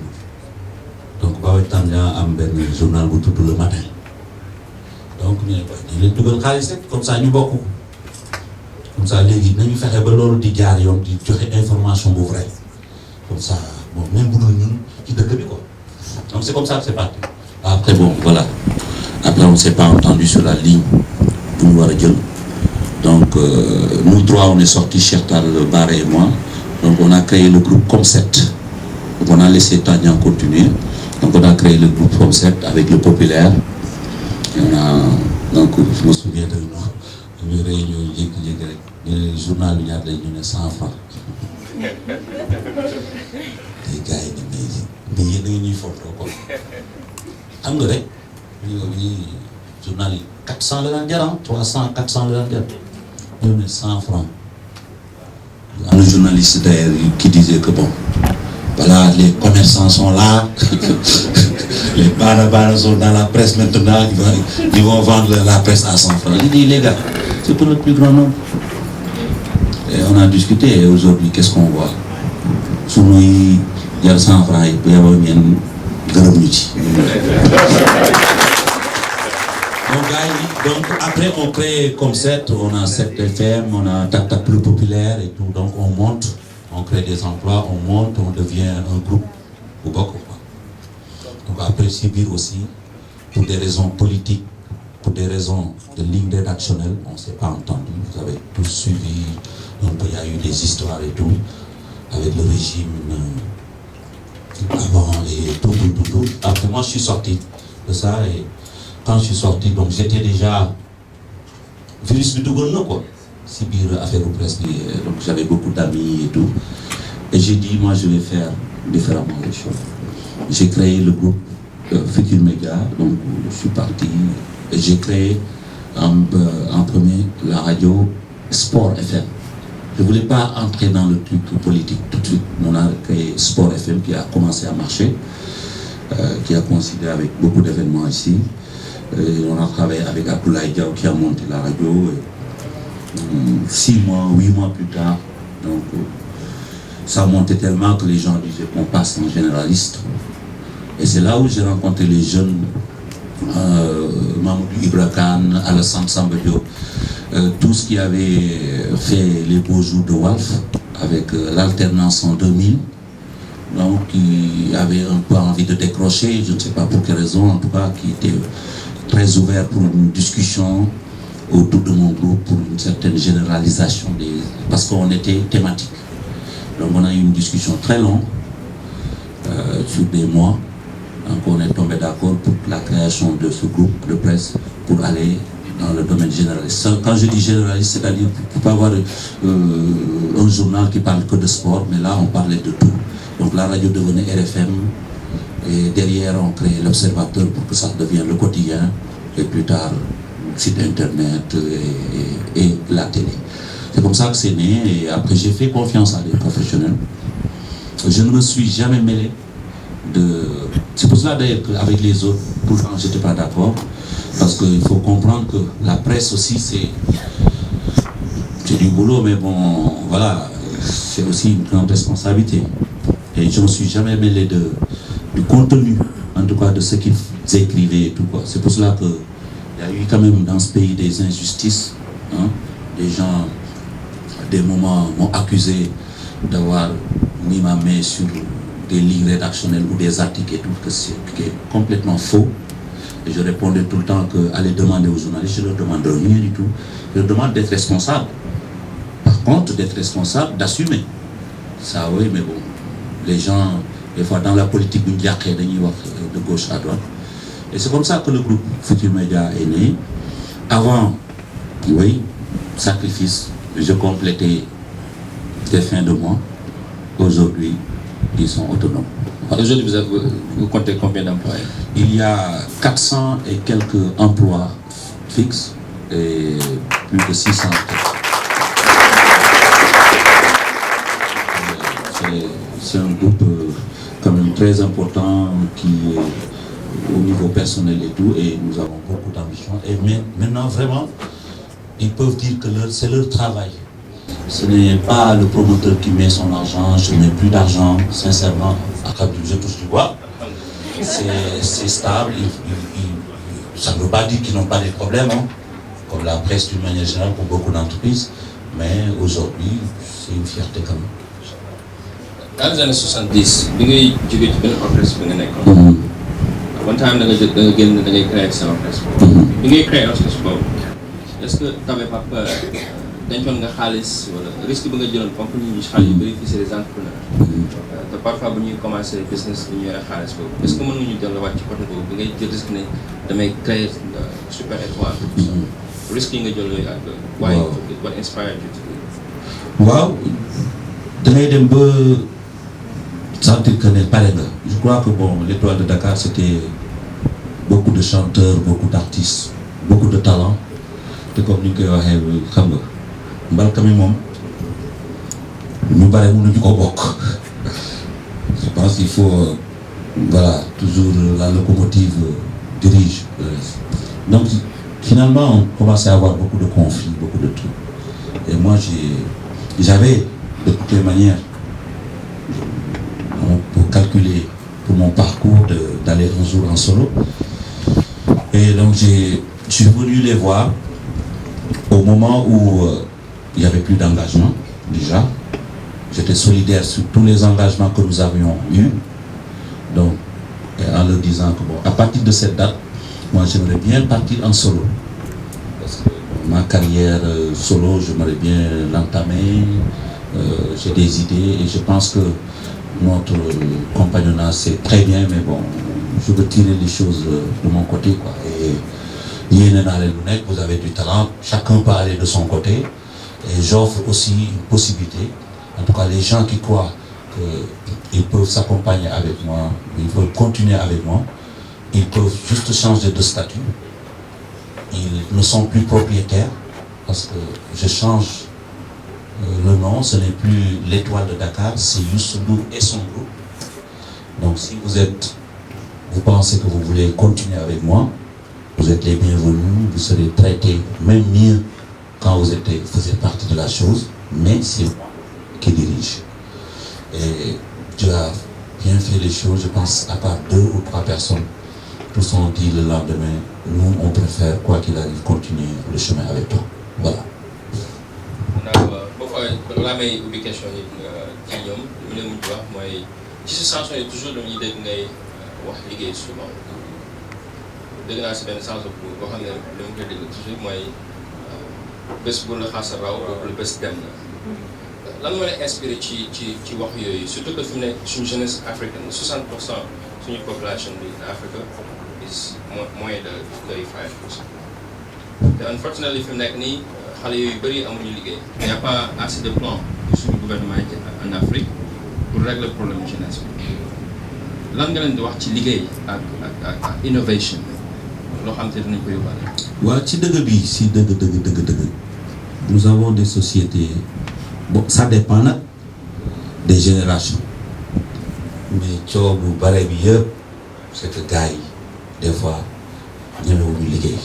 Donc, Babatania a un journal tout le matin. Donc ñu ne leen dugal xaalis rek comme ça ñu bokk comme ça léegi nañu fexe ba loolu di jaar yoon di joxe information bu vrai comme ça bon même bu dul ñun ci dëkk bi quoi. Donc c'est comme ça que c'est parti. Après bon voilà, après on s'est pas entendu sur la ligne bu ñu war a jël. Donc nous trois on est sortis, Chertal, Barre et moi. Donc on a créé le groupe Concept. Donc on a laissé Tania continuer. Donc on a créé le groupe Concept avec le Populaire. Donc je me souviens de nous, une réunion, le journal il y a des 100 francs. Les gars mais il y a une photo quoi. Xam nga rek journal 400 la daan 300 400 la daan ñu 100 francs. Un journaliste d'ailleurs qui disait que bon voilà, les commerçants sont là, les barabars sont dans la presse maintenant, ils vont vendre la presse à 100 francs. Il dit, les gars, c'est pour le plus grand nombre. Et on a discuté, et aujourd'hui, qu'est-ce qu'on voit? Sous nous, il y a 100 francs, il peut y avoir une grande nuit. Donc après, on crée comme 7, on a 7 FM, on a Tac plus populaire et tout, donc on monte. On crée des emplois, on monte, on devient un groupe au Boko. Donc après Sibir aussi, pour des raisons politiques, pour des raisons de ligne rédactionnelle, on ne s'est pas entendu. Vous avez tous suivi, donc il y a eu des histoires et tout, avec le régime avant et tout. Après moi je suis sorti de ça et quand je suis sorti, donc j'étais déjà virus du Dougon, quoi. Sibir a fait presse, donc j'avais beaucoup d'amis et tout. Et j'ai dit, moi je vais faire différemment les choses. J'ai créé le groupe Futur Média, donc je suis parti. Et j'ai créé en premier la radio Sport FM. Je ne voulais pas entrer dans le truc politique tout de suite. On a créé Sport FM qui a commencé à marcher, qui a coïncidé avec beaucoup d'événements ici. Et on a travaillé avec Abdoulaye Diaw qui a monté la radio. 6 mois, 8 mois plus tard, donc ça montait tellement que les gens disaient qu'on passe en généraliste. Et c'est là où j'ai rencontré les jeunes, Mamoudou Ibra Kane, Alassane Samba Diop, tous qui avaient fait les beaux jours de Walf avec l'alternance en 2000, donc qui avaient un peu envie de décrocher, je ne sais pas pour quelle raison, en tout cas qui étaient très ouverts pour une discussion autour de mon groupe pour une certaine généralisation parce qu'on était thématique. Donc on a eu une discussion très longue sur des mois Donc on est tombé d'accord pour la création de ce groupe de presse pour aller dans le domaine généraliste. Quand je dis généraliste, c'est-à-dire pour pas avoir un journal qui parle que de sport, mais là on parlait de tout. Donc la radio devenait RFM et derrière on créait l'Observateur pour que ça devienne le quotidien et plus tard site internet et la télé. C'est comme ça que c'est né et après j'ai fait confiance à des professionnels. Je ne me suis jamais mêlé de... C'est pour cela d'ailleurs qu'avec les autres, tout le temps je n'étais pas d'accord. Parce qu'il faut comprendre que la presse aussi c'est du boulot, mais bon, voilà, c'est aussi une grande responsabilité. Et je ne me suis jamais mêlé du contenu, en tout cas de ce qu'ils écrivaient et tout quoi. C'est pour cela qu'il y a eu quand même dans ce pays des injustices. Hein, des gens, à des moments, m'ont accusé d'avoir mis ma main sur des lignes rédactionnelles ou des articles et tout, que c'est complètement faux. Et je répondais tout le temps qu'aller demander aux journalistes, je ne leur demande rien du tout. Je leur demande d'être responsable. Par contre, d'être responsable, d'assumer. Ça, oui, mais bon, les gens, des fois, dans la politique, de gauche à droite. Et c'est comme ça que le groupe Futur Média est né. Avant, oui, sacrifice, je complétais des fins de mois. Aujourd'hui, ils sont autonomes. Aujourd'hui, vous comptez combien d'employés? Il y a 400 et quelques emplois fixes et plus de 600. C'est un groupe quand même très important qui est au niveau personnel et tout, et nous avons beaucoup d'ambition. Et maintenant, vraiment, ils peuvent dire que c'est leur travail. Ce n'est pas le promoteur qui met son argent, je ne mets plus d'argent, sincèrement, je touche du bois. C'est stable, ça ne veut pas dire qu'ils n'ont pas de problèmes, hein, comme la presse d'une manière générale pour beaucoup d'entreprises, mais aujourd'hui, c'est une fierté quand même. Dans les années 70, vous avez joué dans une presse qui est one time, vous avez créé cette presse. Vous avez créé cette presse. Est-ce que tu n'avais pas peur d'entendre nga xaalis wala risque bi nga jëloon compagnie yi xaalis yu bëri fii c'est des entrepreneurs te parfois bu ñuy commencer business bu ñu yore xaalis boobu est-ce que mën nga ñu delluwaat ci côté boobu bi ngay jël risque ne damay créer super étoile risque yi nga jël yooyu ak waaye what inspired you to do waaw da ngay dem ba sentir que ne pare nga. Je crois que bon, l'étoile de Dakar c'était beaucoup de chanteurs, beaucoup d'artistes, beaucoup de talents. Et comme nous l'avons dit, xam nga mbalka mi moom ñu bare mënuñu ko bokk. Je pense qu'il faut voilà, toujours la locomotive dirige. Donc finalement on commençait à avoir beaucoup de conflits, beaucoup de trucs. Et moi j'avais de toutes les manières pour calculer pour mon parcours d'aller un jour en solo. Et donc je suis venu les voir au moment où il n'y avait plus d'engagement déjà. J'étais solidaire sur tous les engagements que nous avions eus. Donc, en leur disant que bon, à partir de cette date, moi j'aimerais bien partir en solo. Parce que ma carrière solo, j'aimerais bien l'entamer. J'ai des idées et je pense que notre compagnonnage c'est très bien, mais bon, je veux tirer les choses de mon côté, quoi. Et vous avez du talent, chacun peut aller de son côté. Et j'offre aussi une possibilité. En tout cas, les gens qui croient qu'ils peuvent s'accompagner avec moi, ils peuvent continuer avec moi, ils peuvent juste changer de statut. Ils ne sont plus propriétaires parce que je change le nom, ce n'est plus l'étoile de Dakar, c'est Youssou Ndour et son groupe. Donc si vous pensez que vous voulez continuer avec moi, vous êtes les bienvenus, vous serez traités même mieux quand vous faisiez partie de la chose, mais c'est moi qui dirige. Et Dieu a bien fait les choses, je pense, à part 2 ou 3 personnes. Tous ont dit le lendemain, nous on préfère, quoi qu'il arrive, continuer le chemin avec toi. Voilà. La may ubbi question yi ci ñoom li mu leen mujj wax mooy ci situation yi toujours dañuy dégg ngay wax liggéey souvent dégg naa si benn sens boo xam ne li mu koy dégg toujours mooy bés bu la xaas a raw boobu la bés dem na lan moo la inspiré ci wax yooyu surtout que fi mu nekk suñu jeunesse africaine 60% suñu population bi in Africa is moins de 35%. te unfortunately fi mu nekk nii xale yu bëri amuñu liggéey. il n'y a pas assez de plan pour suñu gouvernement yi en Afrique pour régler le problème jeunesse bi lan nga leen di wax ci liggéey ak innovation loo xam te dinañ ko yóbbaale. waaw ci dëgg bi si dëgg nous avons des sociétés bon ça dépend nag des générations mais coow bu bare bi yëpp c'est que gars yi des fois ñemewuñu liggéey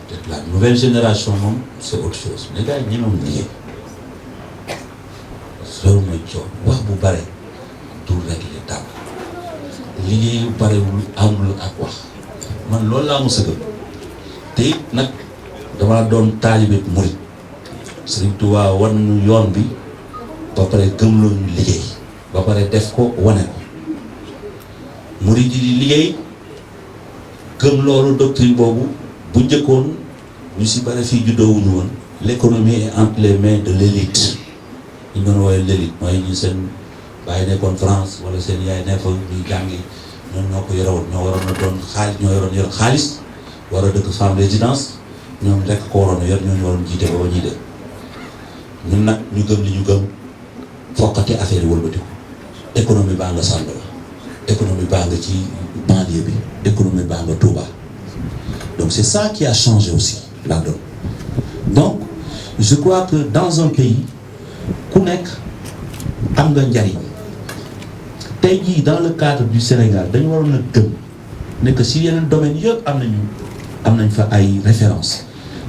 peut-être la nouvelle génération moom c'est autre chose mais gars yi ñemewuñu liggéey loolu mooy coow wax bu bare du régler dara liggéey yu barewul amul ak wax man loolu laa mos a gëm te it nag dama doon taalibe murit Sëriñ Tuubaa wan ñu yoon bi ba pare gëmloo ñu liggéey ba pare def ko wane ko murit yi di liggéey gëm loolu doctrine boobu bu njëkkoon ñu si bare fii juddoowuñu woon l'économie est entre les mains de l'élite ñu doon woowee l'élite mooy ñu seen bàyyi nekkoon France wala seen yaay nekk fa ñuy jàngi ñoom ñoo ko yore woon ñoo waroon a doon xaalis ñoo yoroon yor xaalis war a dëkk femme résidence ñoom rekk ko waroon a yor ñoo ñu waroon jiite ba ñuy def ñun nag ñu gëm li ñu gëm fokkati affaire yi wëlbatiku économie baa nga Sandaga économie baa nga ci banlieue bi économie baa nga Touba donc c'est ça qui a changé aussi la donne donc je crois que dans un pays ku nekk am nga njariñ tey jii dans le cadre du Sénégal dañu waroon a gëm ne que si yeneen domaines yëpp am nañ fa ay références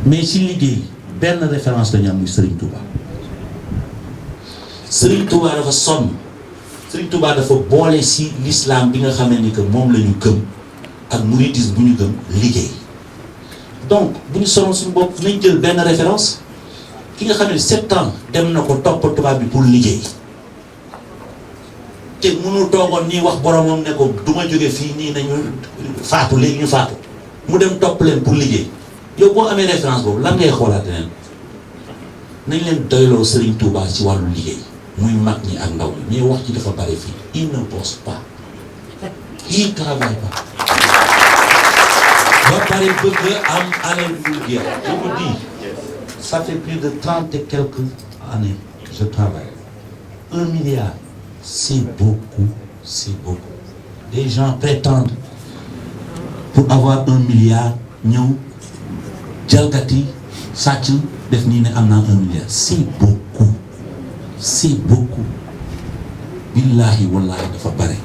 mais si liggéey benn référence la ñu am muy Serigne Touba. Serigne Touba dafa sonn Serigne Touba dafa boole si l'islam bi nga xamee ni que moom la ñu gëm ak mouridisme bu ñu gëm liggéey donc bu ñu sonal suñu bopp nañ jël benn référence ki nga xam ne 7 ans dem na ko topp tubaab bi pour liggéey. te mënu toogoon nii wax boromam ne ko du ma jóge fii nii nañu faatu léegi ñu faatu mu dem topp leen pour liggéey yow boo amee référence boobu lan ngay xoolaat leen nañ leen doyloo Serigne Touba ci wàllu liggéey muy mag ñi ak ndaw ñi mais wax ci dafa bare fii il ne bosse pas il travaille pas ba pare bëgg am alal bu jeex je vous dis ça fait plus de 30 et quelques années je travaille 1 milliard. C'est beaucoup. Les gens prétendent pour avoir 1 milliard, ñëw jalgati sàcc def nii ne am naa 1 milliard. C'est beaucoup. Billahi wallahi dafa bare.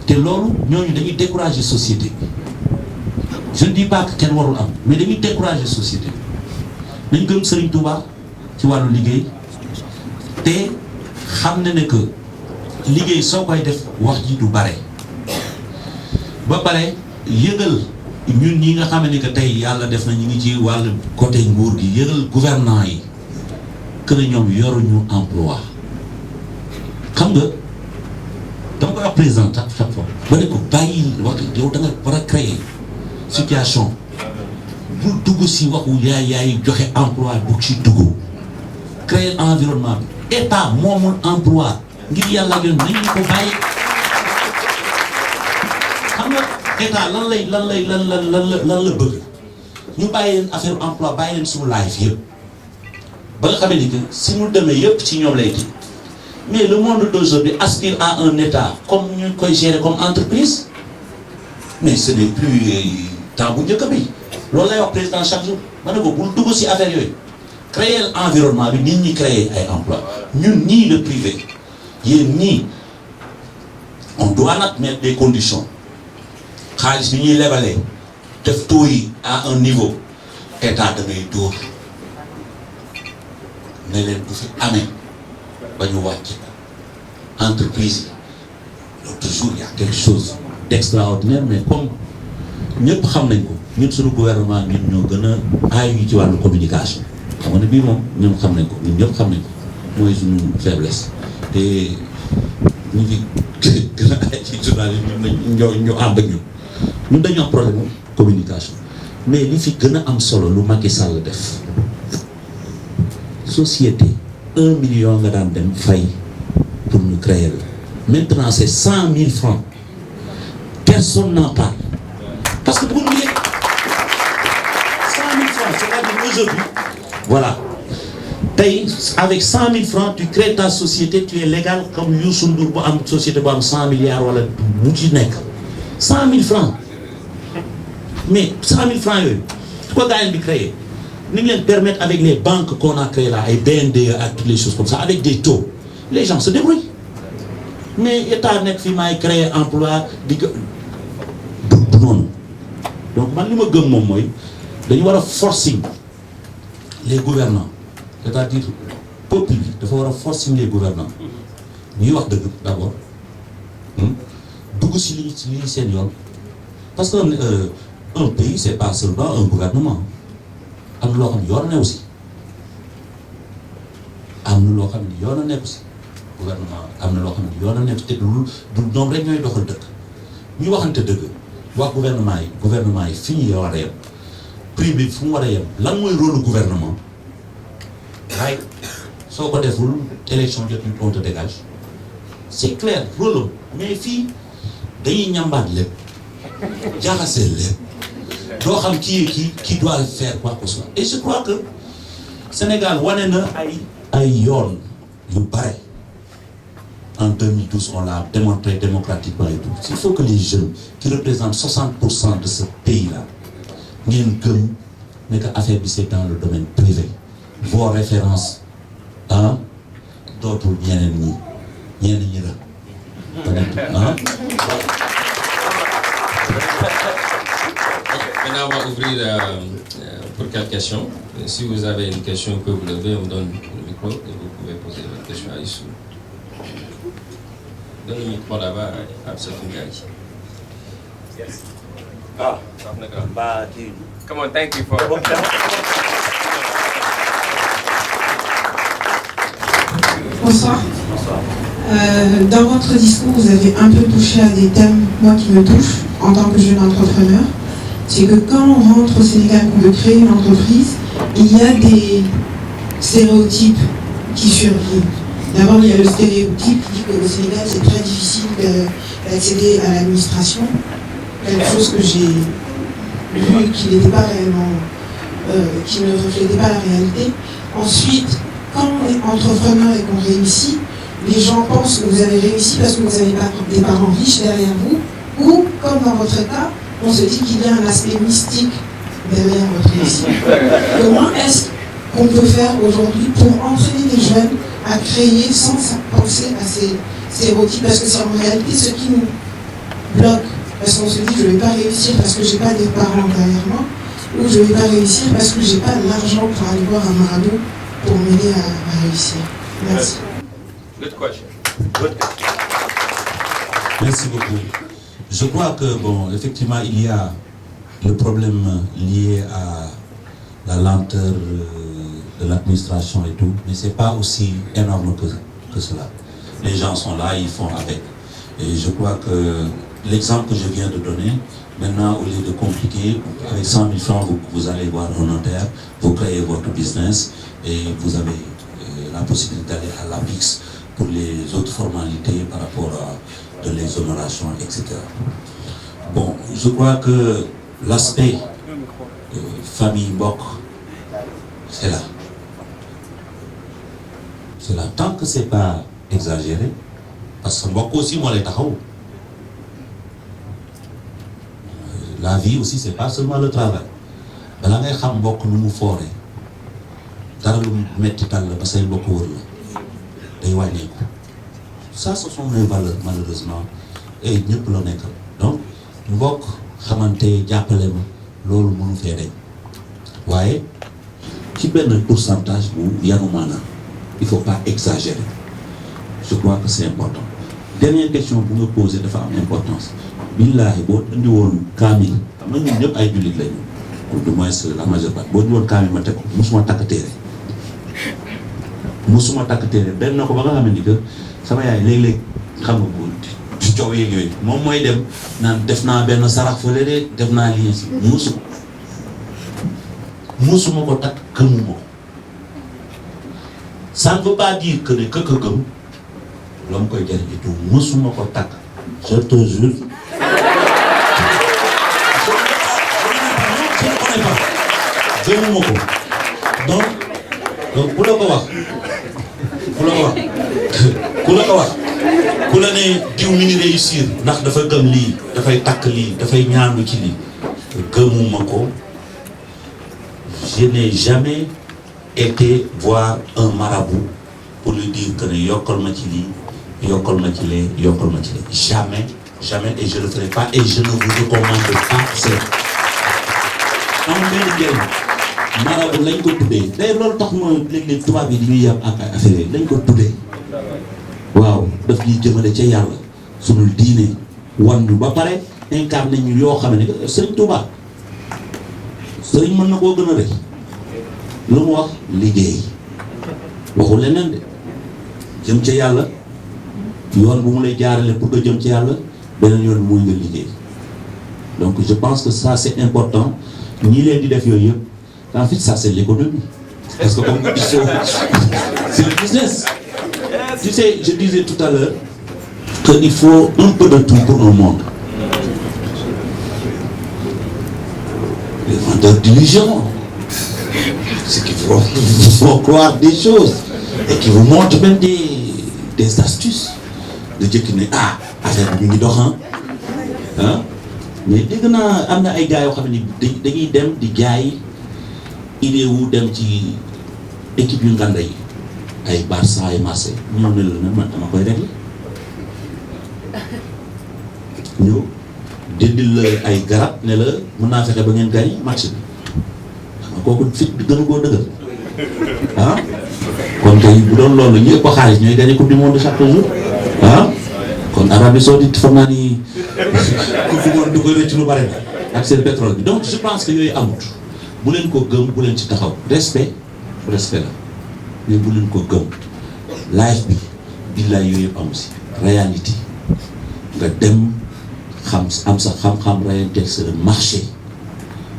te loolu ñooñu dañuy décourager société bi. Je ne dis pas que kenn warul am mais dañuy décourager société bi. nañ gëm Serigne Touba ci wàllu liggéey te xam ne que liggéey soo koy def wax ji du bare ba pare yëgal ñun ñi nga xam ne que tey yàlla def na ñu ngi ci wàllu côté nguur gi yëgal gouvernant yi que ne ñoom yoruñu emploi xam nga dama koy wax président chaque fois ba ne ko bàyyi wax yow da nga war a créer situation bu dugg si waxu yaay joxe emploi bu ci dugg créer environnement bi état moomul emploi ngir yàlla yoon nañu ko bàyyi xam nga état lan la bëgg ñu bàyyi leen affaire emploi bàyyi leen suñu life yëpp ba nga xamee ni que si ñu demee yëpp ci ñoom lay kii mais le monde d'aujourd'hui aspire à un état comme ñu koy gérer comme entreprise mais ce n'est plus temps bu njëkk bi loolu lay wax président chaque jour ma ne ko bul dugg si affaire yooyu créer environnement bi nit ñi créer ay emploi ñun ñii le privé yéen ñii on doit nag mettre des conditions xaalis bi ñuy lebalee def taux yi à un niveau état da ngay dóor ne leen bu fi amee ba ñu wàcc entreprise yi l'autre jour il y a quelque chose d'extraordinaire mais comme ñëpp xam nañ ko ñun suñu gouvernement ñun ñoo gën a aay ñu ci wàllu communication xam nga ne bii moom ñun xam nañ ko ñun ñëpp xam nañ ko mooy suñu faiblesse te ñu ngi gën a ay ci journaliste ñu ànd ak ñun dañu am problème communication mais li fi gën a am solo lu Macky Sall def société 1 million nga daan dem fay pour ñu créer la Maintenant, c'est 100 000 francs. Personne n'en parle. Parce que pour nous, 100 000 francs, c'est-à-dire aujourd'hui, voilà. Avec 100 000 francs, tu crées ta société, tu es légal comme Youssou Ndour bu am société bu am 100 milliards wala bu ci nekk 100 000 francs. Mais 100 000 francs yooyu su ko gars yi di créer ni ngi leen permettre avec les banques qu'on a créées là ay BNDE ak toutes les choses comme ça avec des taux les gens se débrouillent. Mais état nekk fi maay créer emploi di ko du noonu. Donc man li ma gëm moom mooy dañu war a forcing les gouvernants, c'est-à-dire peuple bi dafa war a forcing les gouvernants ñuy wax dëgg d'abord dugg si li seen yoon parce que un pays c'est pas seulement un gouvernement am na loo xam ne yoon ne aussi am na loo xam ne yoon a nekk aussi gouvernement am na loo xam ne yoon a nekk te du ñoom rek ñooy doxal dëkk ñu waxante dëgg wax gouvernement yi fi ñu war a yem prix bi fu mu war a yem lan mooy rôle gouvernement waaye soo ko deful élection jot ñu on te dégage c'est clair rôle mais fii dañuy ñambaat lépp jaxasee lépp doo xam qui doit faire quoi que ce soit et je crois que Sénégal wane na ay yoon yu bare. En 2012, on l'a démontré démocratiquement et tout. Il faut que les jeunes qui représentent 60% de ce pays-là, ngeen gëm ne que affaire bi c'est dans le domaine privé. Vos références dootul ñeneen ñi la. Maintenant, on va ouvrir pour quelques questions. Si vous avez une question, vous pouvez vous lever, on vous donne le micro et vous pouvez poser votre question à Issou. Donne le micro là-bas à Absatou Gaye. Yes. Come on, thank you for... Bonsoir. Dans votre discours, vous avez un peu touché à des thèmes, moi, qui me touchent en tant que jeune entrepreneur. C'est que quand on rentre au Sénégal, qu'on veut créer une entreprise, il y a des stéréotypes qui survivent. D'abord, il y a le stéréotype qui dit qu'au Sénégal, c'est très difficile d'accéder à l'administration. Quelque chose que j'ai vu qui n'était pas réellement, qui ne reflétait pas la réalité. Ensuite, quand on est entrepreneur et qu'on réussit, les gens pensent que vous avez réussi parce que vous avez des parents riches derrière vous, ou, comme dans votre cas, on se dit qu'il y a un aspect mystique derrière votre réussite. Comment est-ce qu'on peut faire aujourd'hui pour entraîner les jeunes à créer sans penser à ces stéréotypes, parce que c'est en réalité ce qui nous bloque, parce qu'on se dit je ne vais pas réussir parce que je n'ai pas des parents derrière moi, ou je ne vais pas réussir parce que je n'ai pas l'argent pour aller voir un marabout pour m'aider à réussir. Merci. Good question. Merci beaucoup. Je crois que, bon, effectivement, il y a le problème lié à la lenteur de l'administration et tout, mais c'est pas aussi énorme que cela. Les gens sont là, ils font avec. Et je crois que l'exemple que je viens de donner, maintenant, au lieu de compliquer, avec 100 000 francs, vous allez voir un notaire, vous créez votre business et vous avez la possibilité d'aller à l'APIX pour les autres formalités par rapport à de l'exonération, etc. Bon, je crois que l'aspect famille mbokk, c'est là. C'est là. Tant que c'est pas exagéré, parce que mbokk aussi moo lay taxaw. La vie aussi, c'est pas seulement le travail. Bala ngay xam mbokk nu mu fooree dara lu metti tal la ba say mbokk wër la day wàññeeku. Ça, ce sont les valeurs, malheureusement, et ñëpp la nekkal. Donc mbokk xamante jàppale ma loolu mënu fee dañ waaye ci benn pourcentage bu yanu maanaam il faut pas exagérer. Je crois que c'est important. Dernière question bu nga posé dafa am importance. Billaahi boo indi woon kaamil xam nga ñun ñëpp ay jullit lañu ou du moins la majeure partie boo indi woon kaamil ma teg ko musuma takk téere benn na ko ba nga xam ne ni que sama yaay léeg-léeg xam nga bu ci coow yeeg yooyu moom mooy dem naan def naa benn sarax fële de def naa lii si musuma ko takk gëmuma ko. Ça ne veut pas dire que ne que gëm la mu koy jariñ tout mësuma ko takk je te jure. gëmuma ko donc ku la ko wax ku la ne diw mi ngi réussir ndax dafa gëm lii dafay takk lii dafay ñaandu ci lii gëmuma ko. Je n'ai jamais été voir un marabout pour lui dire que ne yokkal ma ci lii yokkal ma ci lee yokkal ma ci lee jamais et je le ferai pas et je ne vous recommande pas c'est amul benn njëriñ marabout lañ ko tuddee d'ailleurs loolu tax ma léeg-léeg tubaab yi di ñuy yàpp ak affaire yi lañ ko tuddee waaw daf ñuy jëmale ca yàlla sunu diine wan ñu ba pare incarné ñu yoo xam ne Sëriñ Tuubaa sëriñ mën na koo gën a rëy lu mu wax liggéey waxul leneen de jëm ca yàlla yoon bu mu lay jaarale pour que jëm ci yàlla beneen yoon bi mooy nga liggéey donc je pense que ça c'est important ñi leen di def yooyu yëpp en fait ça c'est l'économie parce que comme il faut c'est le business. Tu sais, je disais tout à l'heure qu'il faut un peu de tout pour un monde. Les vendeurs d'illusions, ceux qui vous font croire des choses et qui vous montrent même des astuces. De dire qu'il n'est affaire bi ngi dox ah mais dégg naa am na ay gars yoo xam ne dañuy dem di jaay idée wu dem ci équipe yu nganda yi ay Barça ay Marseille ñëw ne la ne man dama koy régler ñëw dindil la ay garab ne la mën naa fexe ba ngeen gagné match bi xam nga kooku fit bi gën a koo dëgër ah kon tey bu doon loolu ñëpp ko xaalis ñooy gagné coupe du monde chaque jour ah kon Arabie Saoudite xam naa ni coupe du monde du koy rëcc lu bare ak seen pétrole bi donc je pense que yooyu amut bu leen ko gëm bu leen ci taxaw respect la mais bu leen ko gëm live bi billaay yooyu yëpp amu si réalité nga dem xam am sa xam-xam rayante sa marché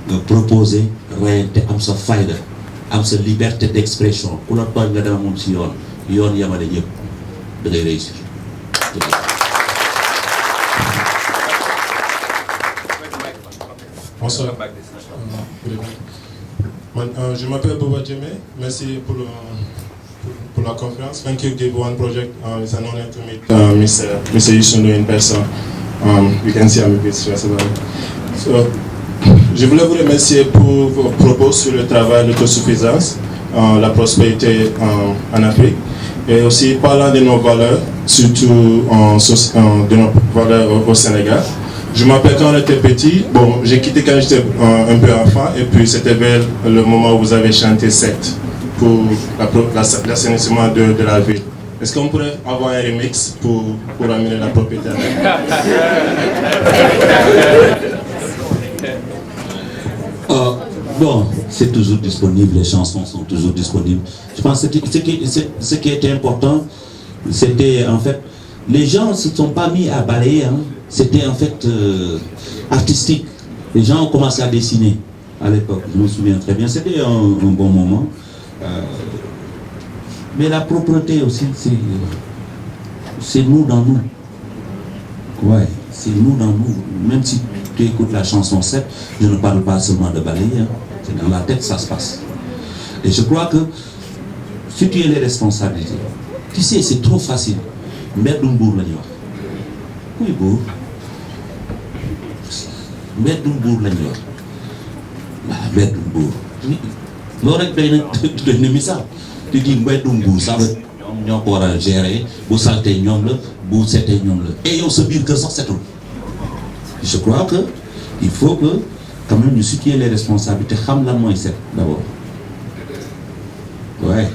nga proposer rayante am sa fayda am sa liberté d'expression ku la tooñ nga dema moom si yoon yamale ñëpp da ngay réussir. Bonsoir. Je m'appelle Boba Djemé. Merci pour la conférence. Thank you, Give One Project. It's an honor to meet Mr. Youssou in person. You can see I'm a bit stressed about it. So, je voulais vous remercier pour vos propos sur le travail, l'autosuffisance, la prospérité en Afrique, et aussi parlant de nos valeurs, surtout de nos valeurs au Sénégal. Je m'appelle quand on était petit, bon, j'ai quitté quand j'étais un peu enfant, et puis c'était vers le moment où vous avez chanté 7 pour l'assainissement de la ville. Est-ce qu'on pourrait avoir un remix pour amener la propriété Bon, c'est toujours disponible, les chansons sont toujours disponibles. Je pense que ce qui était important, c'était en fait, les gens ne se sont pas mis à balayer, hein. C'était en fait artistique. Les gens ont commencé à dessiner à l'époque, je me souviens très bien, c'était un bon moment. Mais la propreté aussi, c'est nous dans nous. Ouais, c'est nous dans nous. Même si tu écoutes la chanson 7, je ne parle pas seulement de balayer, hein. C'est dans la tête ça se passe. Et je crois que si tu as les responsabilités, tu sais, c'est trop facile. Mbeddum buur la ñuy wax. Kuy buur? Mbeddum buur la ñuy wax. Voilà, mbeddum buur. Loolu rek doy na misaal. Tu dis mbeddum buur, ça veut ñoo ko war a gérer, bu saltee ñoom la, bu setee ñoom la. Et yow sa biir kër sax setul. Je crois que il faut que quand même ñu situer les responsabilités, xam lan mooy set d'abord. Ouais,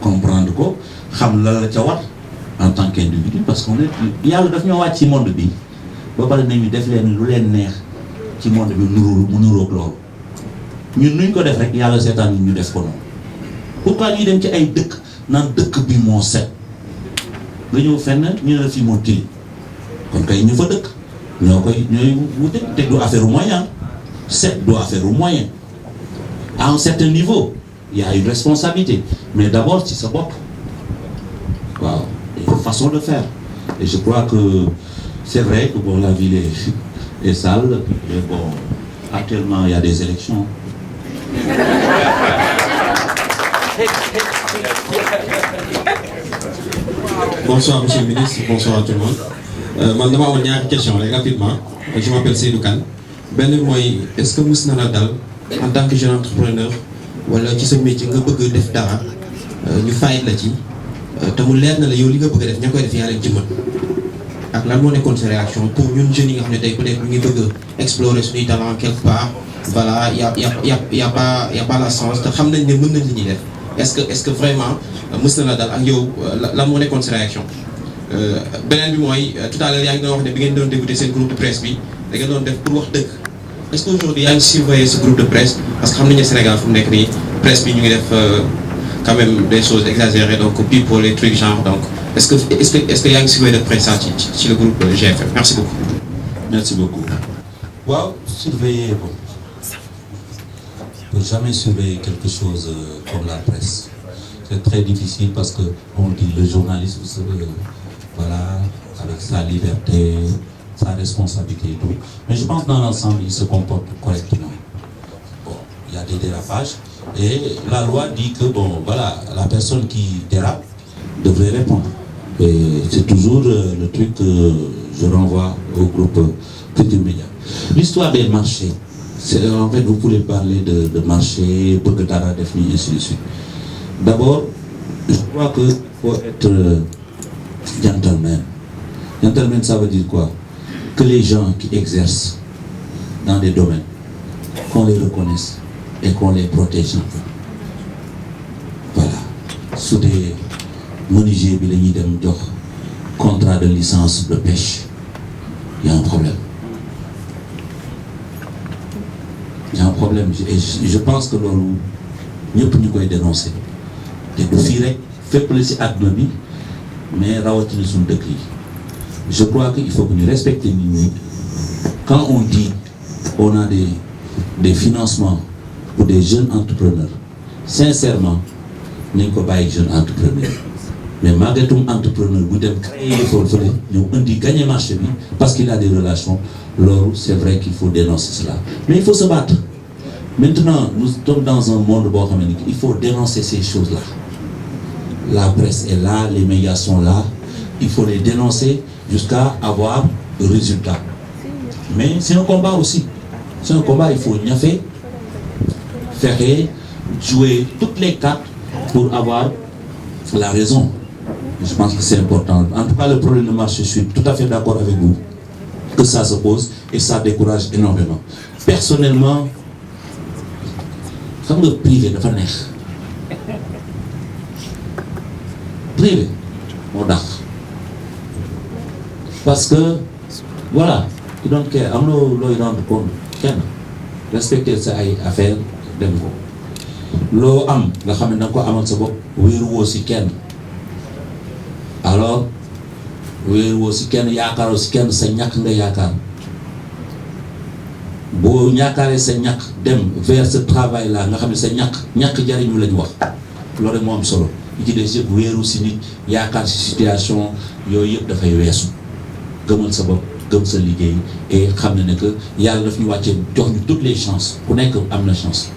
comprendre ko, xam lan la ca war en tant qu'individu, parce qu'on est yàlla daf ñoo wàcc ci monde bi ba pare nañu def leen lu leen neex ci monde bi mu nuroog loolu ñun nuñ ko def rek yàlla seetaan ñu def ko noonu. Pourquoi ñuy dem ci ay dëkk naan dëkk bi moo set nga ñëw fenn ñu ne la fii moo tilim kon kay ñu fa dëkk ñooy wute te du affaire moyen set du affaire moyen à un certain niveau il y a une responsabilité mais d'abord ci sa bopp waaw. façon de faire. Et je crois que c'est vrai que bon, la ville est sale, mais bon, actuellement il y a des élections. Bonsoir Monsieur le Ministre, bonsoir à tout le monde. Man dama amoon ñaari question rek rapidement. Je m'appelle Seydou Kane. Benn mooy est-ce que mës na la dal en tant que jeune entrepreneur wala ci sa métier nga bëgg def dara ñu fayit la ci te mu leer na la yow li nga bëgg def ña koy def yaa leen ci mën ak lan moo nekkoon sa réaction pour ñun jeunes yi nga xam ne tey peut-être ñu ngi bëgg explorer suñuy talent quelque part voilà y a pas la chance te xam nañ ne mën nañ li ñuy def est-ce que vraiment mës na la dal ak yow lan moo nekkoon sa réaction beneen bi mooy tout à l'heure yaa ngi doon wax ne bi ngeen doon débuter seen groupe de presse bi da ngeen doon def pour wax dëgg est-ce que aujourd'hui yaa ngi surveiller ce groupe de presse parce que xam nañu ne Sénégal fu mu nekk nii presse bi ñu ngi def quand même des choses exagérées donc people et trucs genre donc est-ce que yaa ngi surveiller de près ça ci le groupe GFM merci beaucoup. Merci beaucoup. Waaw surveiller bon. On ne peut jamais surveiller quelque chose comme la presse. C'est très difficile parce que on dit le journaliste, vous savez, voilà, avec sa liberté, sa responsabilité et tout. Mais je pense que dans l'ensemble, il se comporte correctement. Bon, il y a des dérapages et la loi dit que bon, voilà, la personne qui dérape devrait répondre. Et c'est toujours le truc que je renvoie au groupe Futurs Médias. L'histoire des marchés, c'est, en fait, vous pouvez parler de marché, pour que Dara définit, ainsi de suite. D'abord, je crois qu'il faut être gentleman. Gentleman, ça veut dire quoi? Que les gens qui exercent dans des domaines, qu'on les reconnaisse et qu'on les protège un peu. Voilà. Sous des menuisiers, contrat de licence de pêche, il y a un problème. Il y a un problème. Et je pense que nous pouvons dénoncer. Et de faire fait plaisir à nous, mais rawatina sun dëkk yi. Je crois qu'il faut que nous respections les gens. Quand on dit qu'on a des financements pour des jeunes entrepreneurs, sincèrement, nous ne sommes pas des jeunes entrepreneurs. Mais malgré tout, entrepreneur, vous devez créer l'effort, nous on dit gagner marché parce qu'il a des relations. Alors, c'est vrai qu'il faut dénoncer cela. Mais il faut se battre. Maintenant, nous sommes dans un monde il faut dénoncer ces choses-là. La presse est là, les médias sont là. Il faut les dénoncer jusqu'à avoir le résultat. Mais c'est un combat aussi. C'est un combat, il faut niaffer, faire jouer toutes les cartes pour avoir la raison. Je pense que c'est important. En tout cas, le problème de marché, je suis tout à fait d'accord avec vous. Que ça se pose et ça décourage énormément. Personnellement, comme le privé de faire privé, on a. Parce que, voilà, ils don't care. On ne rend compte. Respecter ça affaire dem ko. Lo am nga xamné dang ko amal sa bop wéru wo ci kenn. Alors wéru wo ci kenn yaakaro ci kenn sa ñak nga yaakar. Bo ñaakaré sa ñak dem vers ce travail là nga xamné sa ñak jariñu lañ wax. Lolu mo am solo. Ci des yépp wéru ci nit yaakar ci situation yoy yépp da fay wessu. Gëmal sa bop gëm sa liggéey et xam ne que yàlla daf ñu wàccee jox ñu toutes les chances ku nekk am na chance.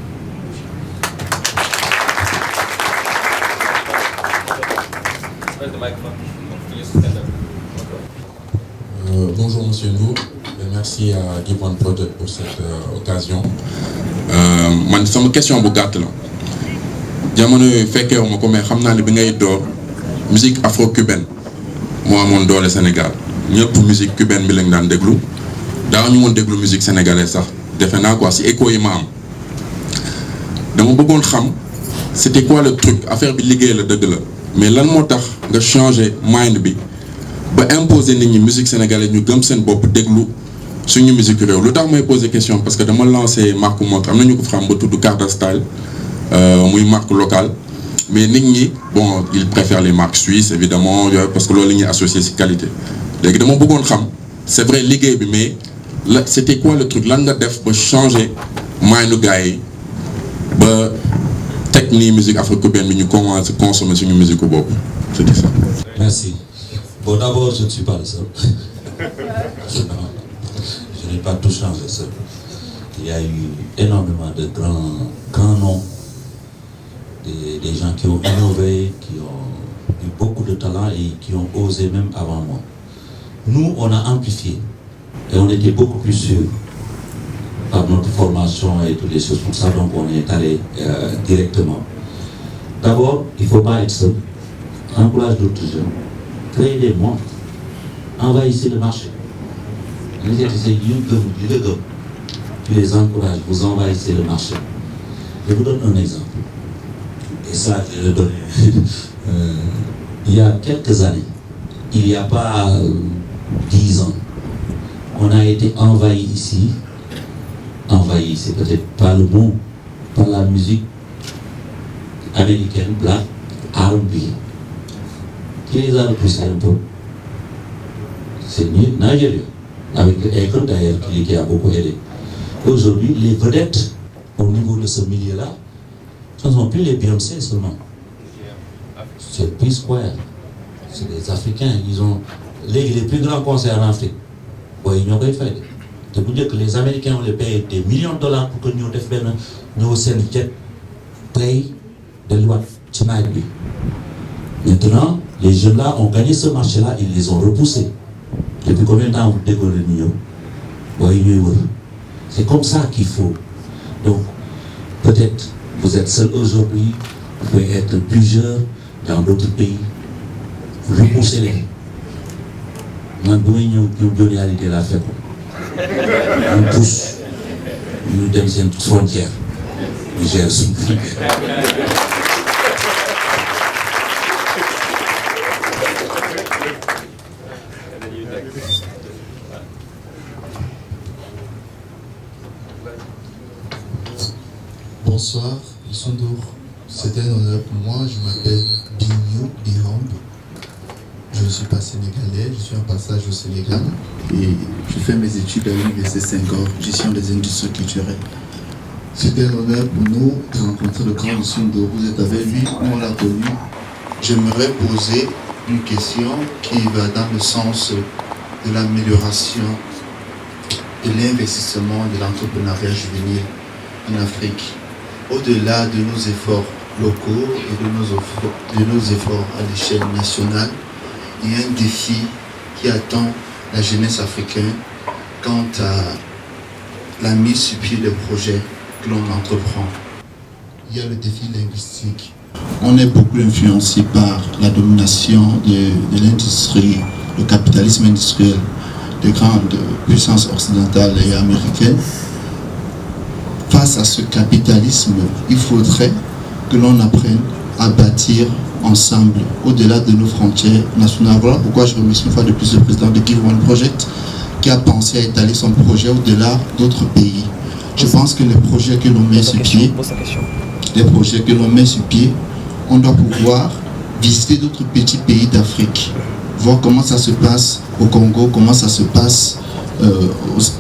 Bonjour Monsieur Ndour et merci à Give One Project pour cette occasion. Man sama question bu gàtt la jamono yooyu fekkeewu ma ko mais xam naa ne bi ngay door musique afro-cubaine moo amoon doole Sénégal. ñëpp musique cubaine bi lañ daan déglu daaw ñu woon déglu musique sénégalaise sax defe naa quoi si écho yi ma am dama bëggoon xam c'était quoi le truc affaire bi liggéey la dëgg la mais lan moo tax nga changer mind bi ba imposer nit ñi musique sénégalaise ñu gëm seen bopp déglu suñu musique réew lu tax may poser question parce que dama lancé marque montre am na ñu ko xam ba tudd Carter Style muy marque locale mais nit ñi bon ils préfèrent les marques suisses évidemment parce que loolu la ñuy associé si qualité. léegi dama bëggoon xam c'est vrai liggéey bi mais la c'était quoi le truc lan nga def ba changer mindu gars yi ba teg nii musique afro-cubaine bi ñu commencé consommer suñu musique boobu c'était ça. Merci. Bon, d'abord, je ne suis pas le seul. Je n'ai pas tout changé seul. Il y a eu énormément de grands noms, des gens qui ont innové, qui ont eu beaucoup de talent et qui ont osé même avant moi. Nous, on a amplifié et on était beaucoup plus sûrs par notre formation et toutes les choses comme ça, donc on est allé directement. D'abord, il ne faut pas être seul. Encourage d'autres jeunes. Créer des montres. Envahissez le marché. Tu les encourages, vous envahissez le marché. Je vous donne un exemple. Et ça, je le donne. Il y a quelques années, il n'y a pas 10 ans, on a été envahi ici. Envahi, c'est peut-être pas le mot, par la musique américaine, black, R&B. Qui les a repoussés un peu? C'est Nigeria, avec Akon d'ailleurs qui a beaucoup aidé. Aujourd'hui, les vedettes au niveau de ce milieu-là, ce ne sont plus les Beyoncé seulement. C'est P-Square. C'est des Africains. Ils ont les plus grands concerts en Afrique. Oui, ils n'ont pas fait. C'est pour dire que les Américains ont les payé des millions de dollars pour que nous fassions un jet play de loi tonight. Maintenant, les jeunes-là ont gagné ce marché-là, ils les ont repoussés. Depuis combien de temps vous décollez nous? C'est comme ça qu'il faut. Donc, peut-être vous êtes seul aujourd'hui, vous pouvez être plusieurs dans d'autres pays. Repoussez-les. On pousse, nous donne une frontière. Nous gère son Bonsoir, Youssou N'Dour. C'est un honneur pour moi. Je m'appelle Bignou Bihamb. Je ne suis pas sénégalais, je suis en passage au Sénégal. Et je fais mes études à l'Université Senghor, gestion des industries culturelles. C'est un honneur pour nous de rencontrer le grand Youssou N'Dour. Vous êtes avec lui, on l'a connu. J'aimerais poser une question qui va dans le sens de l'amélioration de l'investissement de l'entrepreneuriat juvénile en Afrique. Au-delà de nos efforts locaux et de nos efforts à l'échelle nationale, il y a un défi qui attend la jeunesse africaine quant à la mise sur pied des projets que l'on entreprend. Il y a le défi linguistique. On est beaucoup influencé par la domination de l'industrie, le capitalisme industriel des grandes puissances occidentales et américaines. Face à ce capitalisme, il faudrait que l'on apprenne à bâtir ensemble, au-delà de nos frontières nationales. Voilà pourquoi je remercie une fois de plus le président de Give One Project qui a pensé à étaler son projet au-delà d'autres pays. Je pense que les projets que l'on met sur pied, on doit pouvoir visiter d'autres petits pays d'Afrique, voir comment ça se passe au Congo, comment ça se passe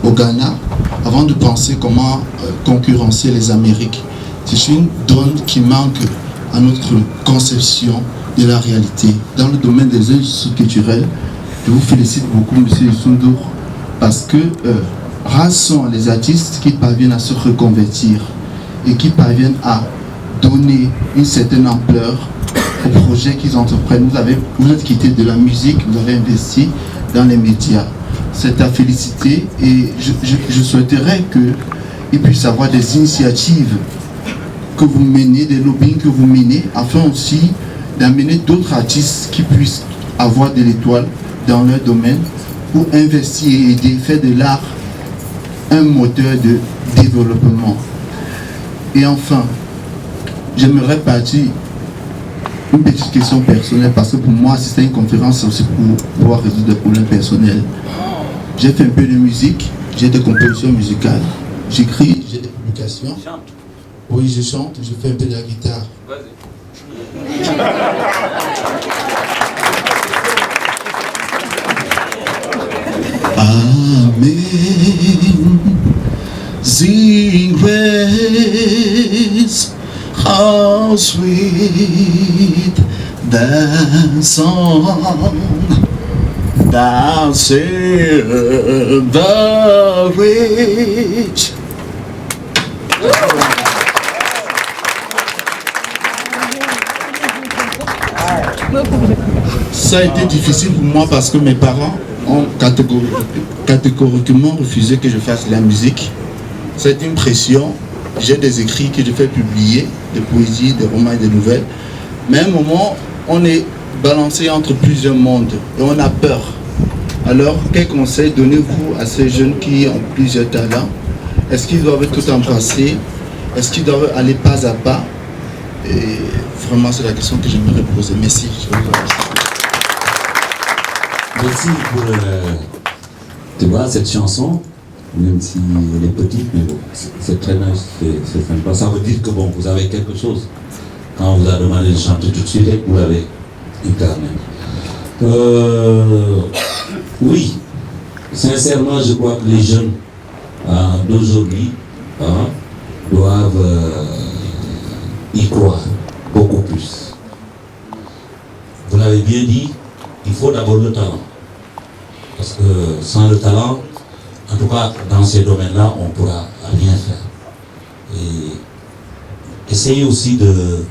au Ghana, avant de penser comment concurrencer les Amériques. C'est une donne qui manque à notre conception de la réalité. Dans le domaine des industries culturelles, je vous félicite beaucoup, M. Youssou N'Dour, parce que rares sont les artistes qui parviennent à se reconvertir et qui parviennent à donner une certaine ampleur aux projets qu'ils entreprennent. Vous êtes quitté de la musique, vous avez investi dans les médias. C'est à féliciter et je souhaiterais qu'il puisse y avoir des initiatives que vous menez, des lobbying que vous menez, afin aussi d'amener d'autres artistes qui puissent avoir de l'étoile dans leur domaine pour investir et aider, faire de l'art un moteur de développement. Et enfin, j'aimerais partir une petite question personnelle, parce que pour moi, assister à une conférence, c'est aussi pour pouvoir résoudre des problèmes personnels. J'ai fait un peu de musique, j'ai des compositions musicales, j'écris, j'ai des publications. Oui, je chante, je fais un peu de la guitare. Amazing grace, how sweet that song dancing the rich. Ça a été difficile pour moi parce que mes parents ont catégoriquement refusé que je fasse de la musique. C'est une pression. J'ai des écrits que je fais publier, des poésies, des romans et des nouvelles. Mais à un moment, on est balancé entre plusieurs mondes et on a peur. Alors, quel conseil donnez-vous à ces jeunes qui ont plusieurs talents? Est-ce qu'ils doivent tout embrasser? Est-ce qu'ils doivent aller pas à pas? Et vraiment, c'est la question que j'aimerais poser. Merci. Merci pour tu vois, cette chanson, même si elle est petite, mais bon, c'est très nice, c'est sympa. Ça veut dire que bon, vous avez quelque chose. Quand on vous a demandé de chanter tout de suite, vous l'avez incarné. Oui, sincèrement, je crois que les jeunes d'aujourd'hui doivent y croire beaucoup plus. Vous l'avez bien dit, il faut d'abord le talent. Parce que sans le talent, en tout cas dans ces domaines-là, on ne pourra rien faire. Et essayer aussi de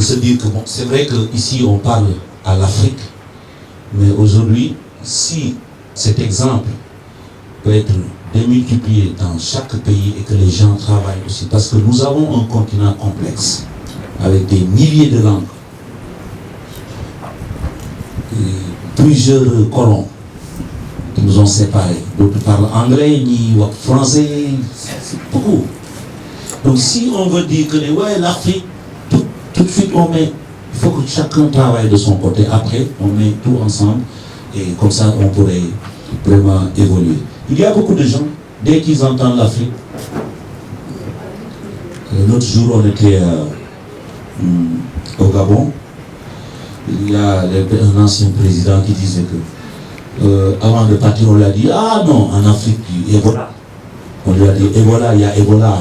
se dire que bon, c'est vrai qu'ici on parle à l'Afrique, mais aujourd'hui, si cet exemple peut être démultiplié dans chaque pays et que les gens travaillent aussi, parce que nous avons un continent complexe avec des milliers de langues, et plusieurs colons qui nous ont séparés. D'autres parlent anglais, ni français, c'est beaucoup. Donc si on veut dire que ouais, l'Afrique, tout de suite on met, il faut que chacun travaille de son côté. Après, on met tout ensemble et comme ça on pourrait vraiment évoluer. Il y a beaucoup de gens, dès qu'ils entendent l'Afrique, l'autre jour on était au Gabon, il y a un ancien président qui disait que avant de partir on lui a dit ah non, en Afrique il y a Ebola. On lui a dit Ebola, il y a Ebola.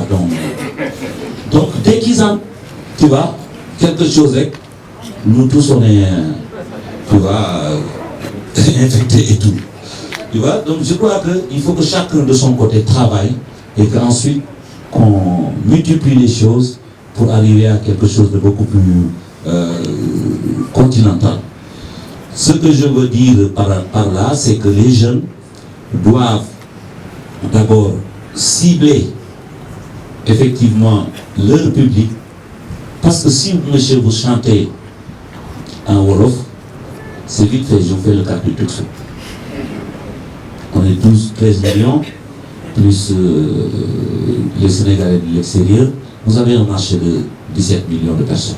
Donc dès qu'ils ont, tu vois, quelque chose, nous tous on est, tu vois, infectés et tout. Tu vois, donc je crois qu'il faut que chacun de son côté travaille et qu'ensuite qu'on multiplie les choses pour arriver à quelque chose de beaucoup plus continental. Ce que je veux dire par là, c'est que les jeunes doivent d'abord cibler effectivement leur public, parce que si monsieur vous chantez en Wolof, c'est vite fait, je vous fais le calcul tout de suite. On est 12-13 millions, plus les Sénégalais de l'extérieur, vous avez un marché de 17 millions de personnes.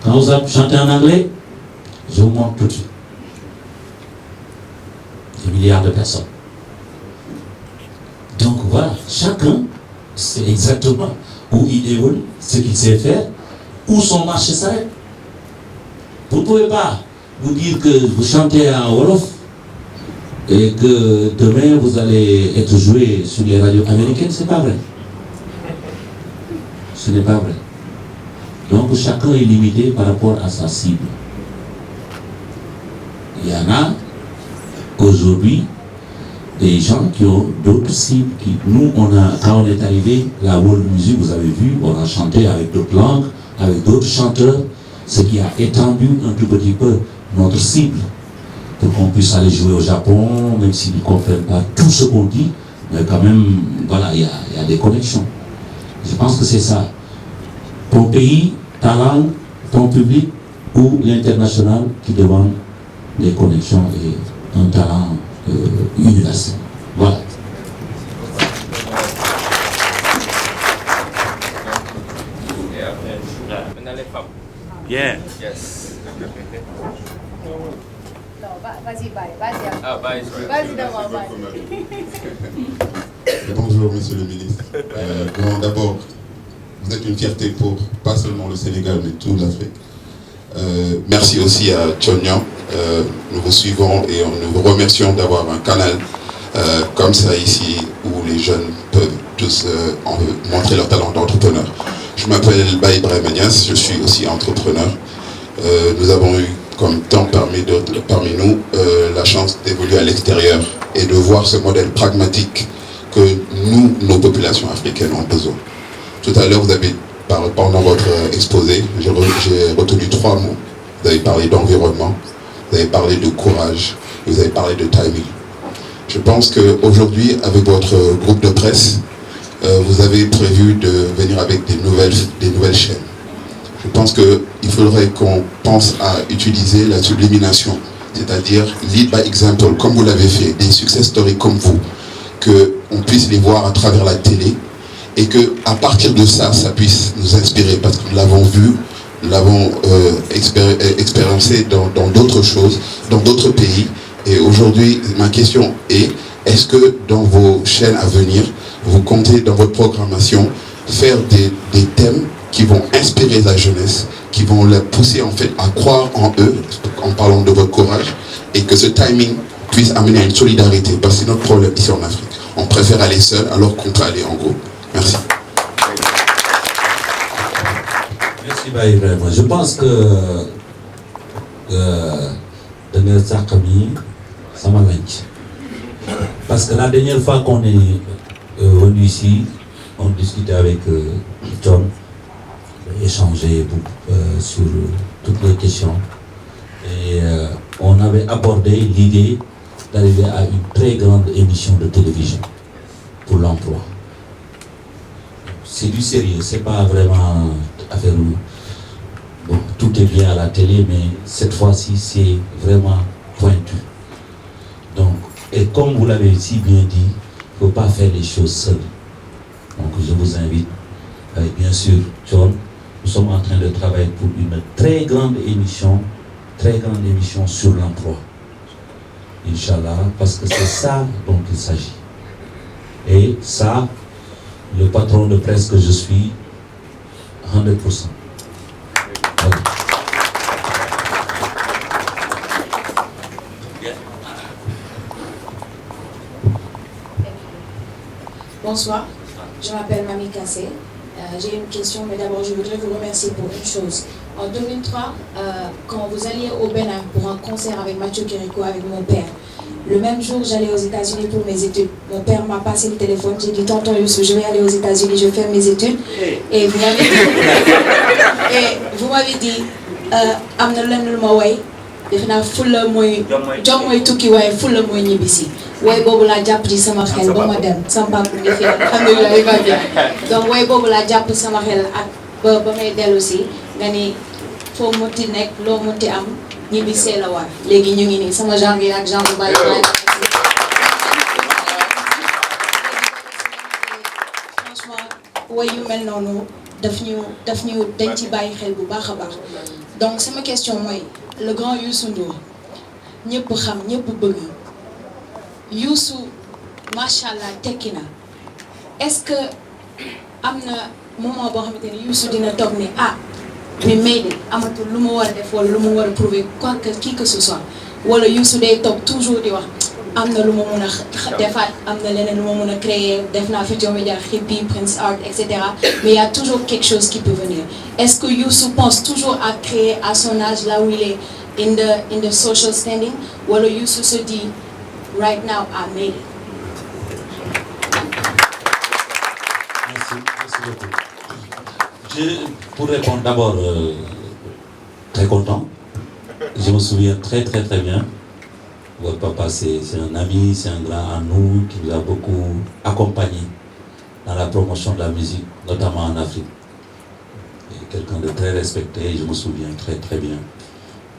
Quand vous chantez en anglais, je vous montre tout de suite. Des milliards de personnes. Donc voilà, chacun sait exactement où il évolue, ce qu'il sait faire, où son marché s'arrête. Vous ne pouvez pas vous dire que vous chantez en Wolof et que demain vous allez être joué sur les radios américaines, c'est pas vrai. Ce n'est pas vrai. Donc chacun est limité par rapport à sa cible. Il y en a aujourd'hui des gens qui ont d'autres cibles. Nous, quand on est arrivé, la world music, vous avez vu, on a chanté avec d'autres langues, avec d'autres chanteurs, ce qui a étendu un tout petit peu notre cible, pour qu'on puisse aller jouer au Japon, même s'ils ne comprennent pas tout ce qu'on dit, mais quand même, voilà, il y a des connexions. Je pense que c'est ça. Ton pays, ta langue, ton public, ou l'international qui demande des connexions et un talent universel. Voilà. Yeah. Yes. Non, vas-y, vas-y. Ah, Vas-y d'abord, Bonjour, monsieur le ministre. Bon, d'abord, vous êtes une fierté pour pas seulement le Sénégal, mais toute l'Afrique. Merci aussi à Tchonyan. Nous vous suivons et nous vous remercions d'avoir un canal comme ça ici où les jeunes peuvent tous montrer leur talent d'entrepreneur. Je m'appelle Baye Brahim Agnès, je suis aussi entrepreneur. Nous avons eu comme tant parmi nous, la chance d'évoluer à l'extérieur et de voir ce modèle pragmatique que nous, nos populations africaines ont besoin. Tout à l'heure, vous avez, pendant votre exposé, j'ai retenu 3 mots. Vous avez parlé d'environnement, vous avez parlé de courage, et vous avez parlé de timing. Je pense qu'aujourd'hui, avec votre groupe de presse, vous avez prévu de venir avec des nouvelles chaînes. Je pense qu'il faudrait qu'on pense à utiliser la sublimination, c'est-à-dire lead by example, comme vous l'avez fait, des success stories comme vous, qu'on puisse les voir à travers la télé et qu'à partir de ça, ça puisse nous inspirer parce que nous l'avons vu, nous l'avons expériencé dans d'autres choses, dans d'autres pays. Et aujourd'hui, ma question est, est-ce que dans vos chaînes à venir, vous comptez dans votre programmation faire des thèmes qui vont inspirer la jeunesse, qui vont la pousser en fait à croire en eux, en parlant de votre courage, et que ce timing puisse amener à une solidarité, parce que c'est notre problème ici en Afrique. On préfère aller seul alors qu'on peut aller en groupe. Merci. Merci Baye, vraiment. Je pense que Daniel Sakami, ça m'a vaincu. Parce que la dernière fois qu'on est venu ici, on discutait avec John, échangé sur toutes les questions. Et on avait abordé l'idée d'arriver à une très grande émission de télévision pour l'emploi. C'est du sérieux, c'est pas vraiment affaire où bon, tout est bien à la télé, mais cette fois-ci c'est vraiment pointu. Donc, et comme vous l'avez si bien dit, il ne faut pas faire les choses seules. Donc je vous invite, bien sûr, John, nous sommes en train de travailler pour une très grande émission sur l'emploi. Inch'Allah, parce que c'est ça dont il s'agit. Et ça, le patron de presse que je suis, 100%. Voilà. Bonsoir, je m'appelle Mami Kassé. J'ai une question, mais d'abord je voudrais vous remercier pour une chose. En 2003, quand vous alliez au Bénin pour un concert avec Mathieu Kériko, avec mon père, le même jour j'allais aux États-Unis pour mes études. Mon père m'a passé le téléphone, j'ai dit tonton Youssou, je vais aller aux États-Unis, je vais faire mes études. Et vous m'avez dit, amna len lu ma way defna fulla moy jom moy tukki way fulla moy ñibisi way bobu la japp ci sama xel ba ma dem sama papa ngi fi alhamdulillah va bien donc way bobu la japp sama xel ak ba may delu ci nga ni fo moti nek lo moti am ñibisé la war légui ñu ngi ni sama janvier ak janvier bari franchement way yu mel nonu daf ñu dañ ci bayyi xel bu baaxa baax. Donc c'est ma question moi le grand Youssou Ndour ñepp xam ñepp bëgg Youssou machallah tekki na est-ce que amna moment bo xamanteni Youssou dina tok ni ah mais made it amatul luma wara def wala luma wara prouver quoi que qui que ce soit wala Youssou day tok toujours di wax amna luma mëna defaat amna leneen luma mëna créer def na Futurs Médias Hippie Prince Art etc. mais il y a toujours quelque chose qui peut venir. Est-ce que Youssou pense toujours à créer à son âge là où il est in the social standing ou alors Youssou se dit right now I made it? Merci beaucoup. Pour répondre d'abord, très content. Je me souviens très bien. Votre papa c'est un ami, c'est un grand à nous qui nous a beaucoup accompagnés dans la promotion de la musique, notamment en Afrique. Quelqu'un de très respecté, je me souviens très bien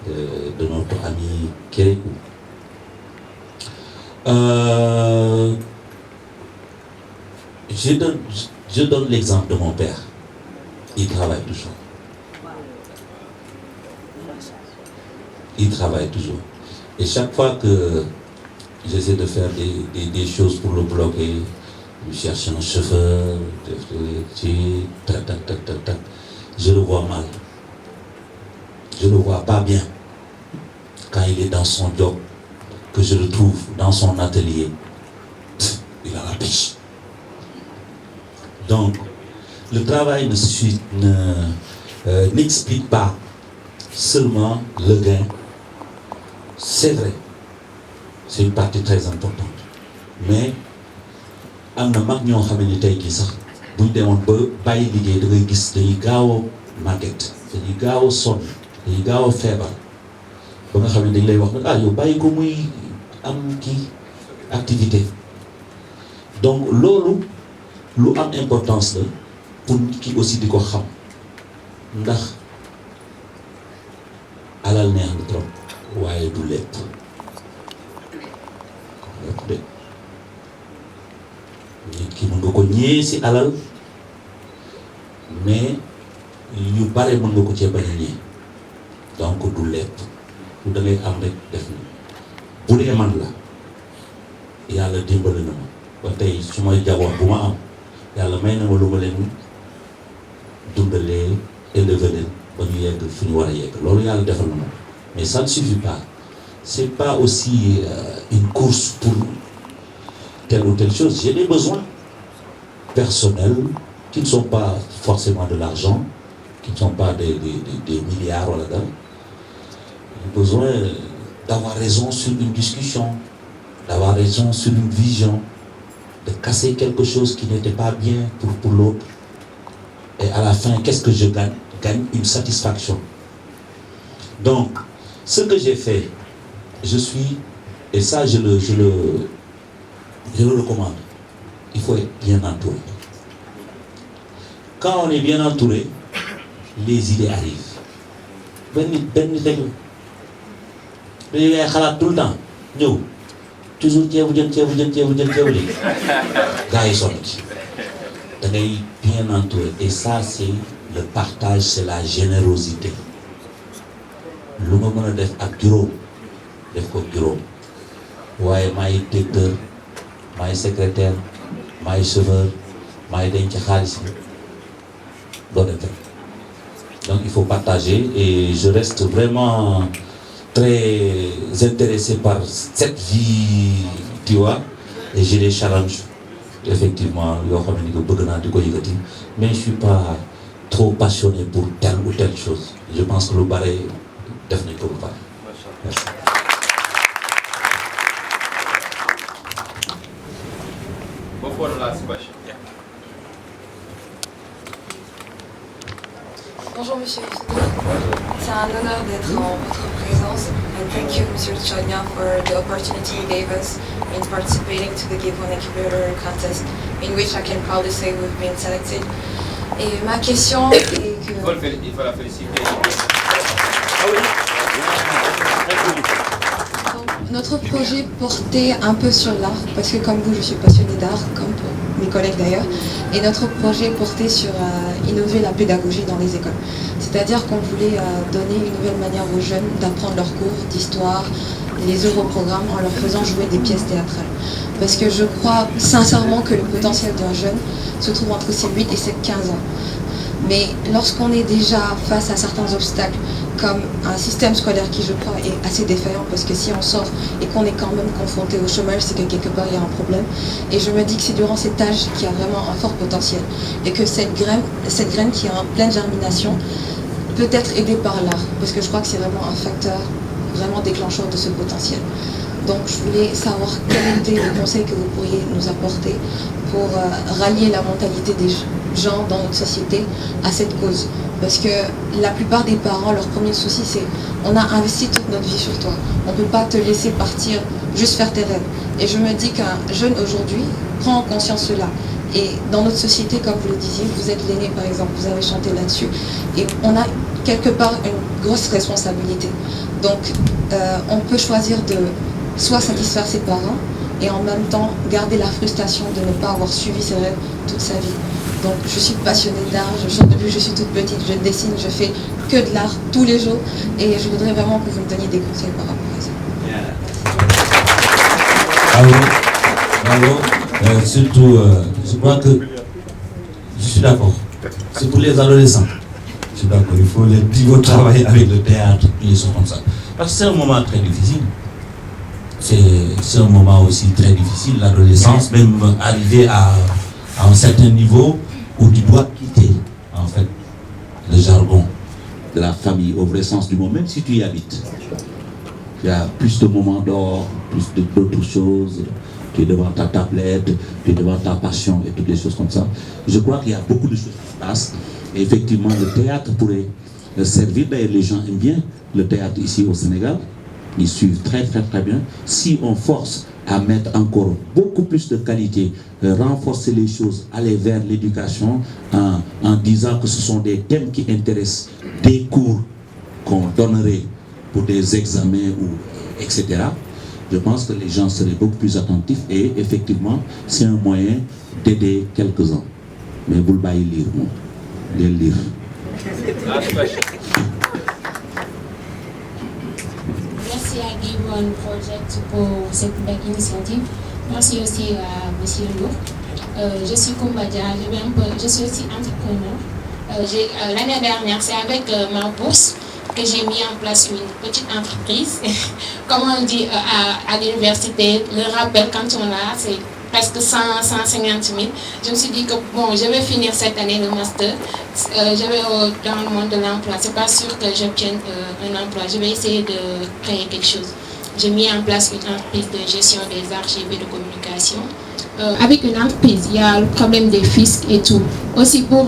de notre ami Kérikou. Je donne l'exemple de mon père. Il travaille toujours. Il travaille toujours. Et chaque fois que j'essaie de faire des choses pour le bloquer, je cherche un chauffeur, tac, je le vois mal. Je le vois pas bien. Quand il est dans son job, que je le trouve dans son atelier, il a la pêche. Donc, le travail n'explique pas seulement le gain c'est vrai, c'est une partie très importante. Mais am na mag ñoo xam ne tey jii sax buñ demoon ba bàyyi liggéey da ngay gis dañuy gaaw a màgget, dañuy gaaw a sonn, dañuy gaaw a feebar ba nga xam ne dañ lay wax nag yow bàyyi ko muy am kii activité. Donc loolu lu am importance la pour nit ki aussi di ko xam ndax alal neex na trop waaye du lépp de nit ki mën nga ko ñëwee ci alal mais yu bare mën nga ko cee bañ a ñëwee donc du lépp du da ngay am rek def na bu dee man la yàlla dimbali na ma ba tey su may jaboot bu ma am yàlla may na ma lu ma leen dundalee élevé leen ba ñu yegg fu ñu war a yegg loolu yàlla defal na ma mais ça ne suffit pas. C'est pas aussi une course pour telle ou telle chose. J'ai des besoins personnels qui ne sont pas forcément de l'argent, qui ne sont pas des milliards ou là-dedans. J'ai besoin d'avoir raison sur une discussion, d'avoir raison sur une vision, de casser quelque chose qui n'était pas bien pour l'autre. Et à la fin, qu'est-ce que je gagne? Je gagne une satisfaction. Donc, ce que j'ai fait, je suis, et ça je le recommande, il faut être bien entouré. Quand on est bien entouré, les idées arrivent. Ben nit rek la dañu ngay xalaat tout le temps ñëw toujours ceebu jën gars yi sonn ci da ngay bien entouré et ça c'est le partage, c'est la générosité. Lu nga mën a def ak juróom def ko juróom waaye maay directeur maay secrétaire maay chauffeur maay denc xaalis bi doo def rek. Donc il faut partager et je reste vraiment très intéressé par cette vie, tu vois, et j'ai des challenges effectivement yoo xam ne bëgg naa di ko yëkkati mais je suis pas trop passionné pour telle ou telle chose. Je pense que lu bare def nañ ko ba pare. Merci. Before the last question. Bonjour Monsieur Youssou. C'est un honneur d'être en votre présence. And thank you Monsieur Chonia for the opportunity you gave us in participating to the Give One Incubator contest, in which I can proudly say we've been selected. Et ma question est que... Il faut la féliciter. Notre projet portait un peu sur l'art, parce que comme vous, je suis passionnée d'art, comme mes collègues d'ailleurs, et notre projet portait sur innover la pédagogie dans les écoles. C'est-à-dire qu'on voulait donner une nouvelle manière aux jeunes d'apprendre leurs cours d'histoire, les europrogrammes, en leur faisant jouer des pièces théâtrales. Parce que je crois sincèrement que le potentiel d'un jeune se trouve entre ses 8 et ses 15 ans. Mais lorsqu'on est déjà face à certains obstacles, comme un système scolaire qui, je crois, est assez défaillant, parce que si on sort et qu'on est quand même confronté au chômage, c'est que quelque part il y a un problème. Et je me dis que c'est durant cet âge qu'il y a vraiment un fort potentiel. Et que cette graine qui est en pleine germination peut être aidée par l'art. Parce que je crois que c'est vraiment un facteur vraiment déclencheur de ce potentiel. Donc je voulais savoir quels étaient les conseils que vous pourriez nous apporter pour rallier la mentalité des gens dans notre société à cette cause. Parce que la plupart des parents, leur premier souci c'est on a investi toute notre vie sur toi. On ne peut pas te laisser partir, juste faire tes rêves. Et je me dis qu'un jeune aujourd'hui prend en conscience cela. Et dans notre société, comme vous le disiez, vous êtes l'aîné par exemple, vous avez chanté là-dessus. Et on a quelque part une grosse responsabilité. Donc on peut choisir de soit satisfaire ses parents et en même temps garder la frustration de ne pas avoir suivi ses rêves toute sa vie. Donc je suis passionnée d'art, je chante depuis que je suis toute petite, je dessine, je fais que de l'art tous les jours et je voudrais vraiment que vous me donniez des conseils par rapport à ça. Bravo. Surtout, je crois que je suis d'accord. C'est pour les adolescents. Je suis d'accord, il faut les pivots travailler avec le théâtre, et les choses comme ça. Parce que c'est un moment très difficile. C'est un moment aussi très difficile, l'adolescence, même arriver à un certain niveau où tu dois quitter, en fait, le jargon de la famille au vrai sens du mot, même si tu y habites. il y a plus de moments d'or, plus d'autres choses. Tu es devant ta tablette, tu es devant ta passion et toutes les choses comme ça. Je crois qu'il y a beaucoup de choses qui se passent. Et effectivement, le théâtre pourrait servir. D'ailleurs, les gens aiment bien le théâtre ici au Sénégal. Ils suivent très bien. Si on force à mettre encore beaucoup plus de qualité, renforcer les choses, aller vers l'éducation en disant que ce sont des thèmes qui intéressent, des cours qu'on donnerait pour des examens, etc. Je pense que les gens seraient beaucoup plus attentifs et effectivement, c'est un moyen d'aider quelques-uns. Mais vous le baillez lire, non? Les lire. Merci à Givon Project pour cette belle initiative. Merci aussi à M. Lourd. Je suis Koumbadia, je suis aussi entrepreneur. L'année dernière, c'est avec ma bourse que j'ai mis en place une petite entreprise. Comme on dit à l'université, le rappel quand on a, c'est presque 150 000. Je me suis dit que bon, je vais finir cette année le master. Je vais dans le monde de l'emploi. C'est pas sûr que j'obtienne un emploi. Je vais essayer de créer quelque chose. J'ai mis en place une entreprise de gestion des archives et de communication. Avec une entreprise, il y a le problème des fiscs et tout. Aussi pour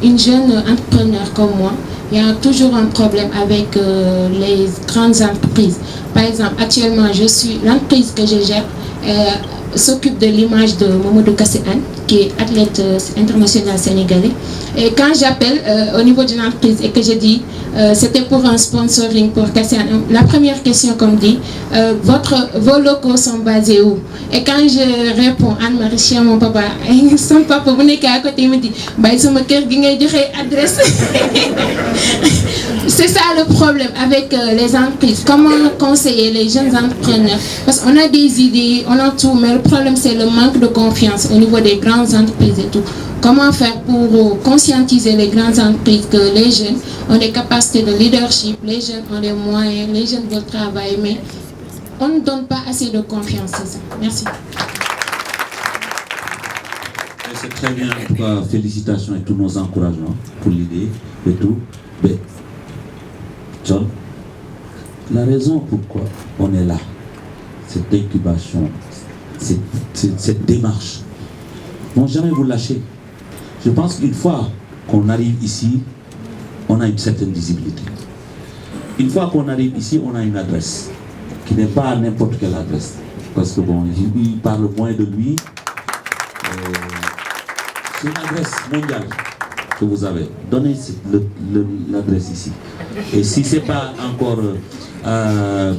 une jeune entrepreneur comme moi, il y a toujours un problème avec les grandes entreprises. Par exemple, actuellement, l'entreprise que je gère s'occupe de l'image de Mamadou Kasséane, qui est athlète international sénégalais. Et quand j'appelle au niveau de l'entreprise et que je dis c'était pour un sponsoring pour Kasséane, la première question qu'on me dit, vos locaux sont basés où? Et quand je réponds, Anne-Marie, chez mon papa, son papa, vous n'êtes qu'à côté, il me dit, adresse. C'est ça le problème avec les entreprises. Comment conseiller les jeunes entrepreneurs? Parce qu'on a des idées, on a tout, mais le problème c'est le manque de confiance au niveau des grandes entreprises et tout. Comment faire pour conscientiser les grandes entreprises que les jeunes ont des capacités de leadership, les jeunes ont les moyens, les jeunes veulent travailler, mais on ne donne pas assez de confiance, c'est ça. Merci. C'est très bien, en tout cas, félicitations et tous nos encouragements pour l'idée et tout. Mais, John, la raison pourquoi on est là, cette incubation, cette démarche, ne vont jamais vous lâcher. Je pense qu'une fois qu'on arrive ici, on a une certaine visibilité. Une fois qu'on arrive ici, on a une adresse, qui n'est pas n'importe quelle adresse. Parce que bon, il parle moins de lui. C'est une adresse mondiale que vous avez. Donnez l'adresse ici. Et si ce n'est pas encore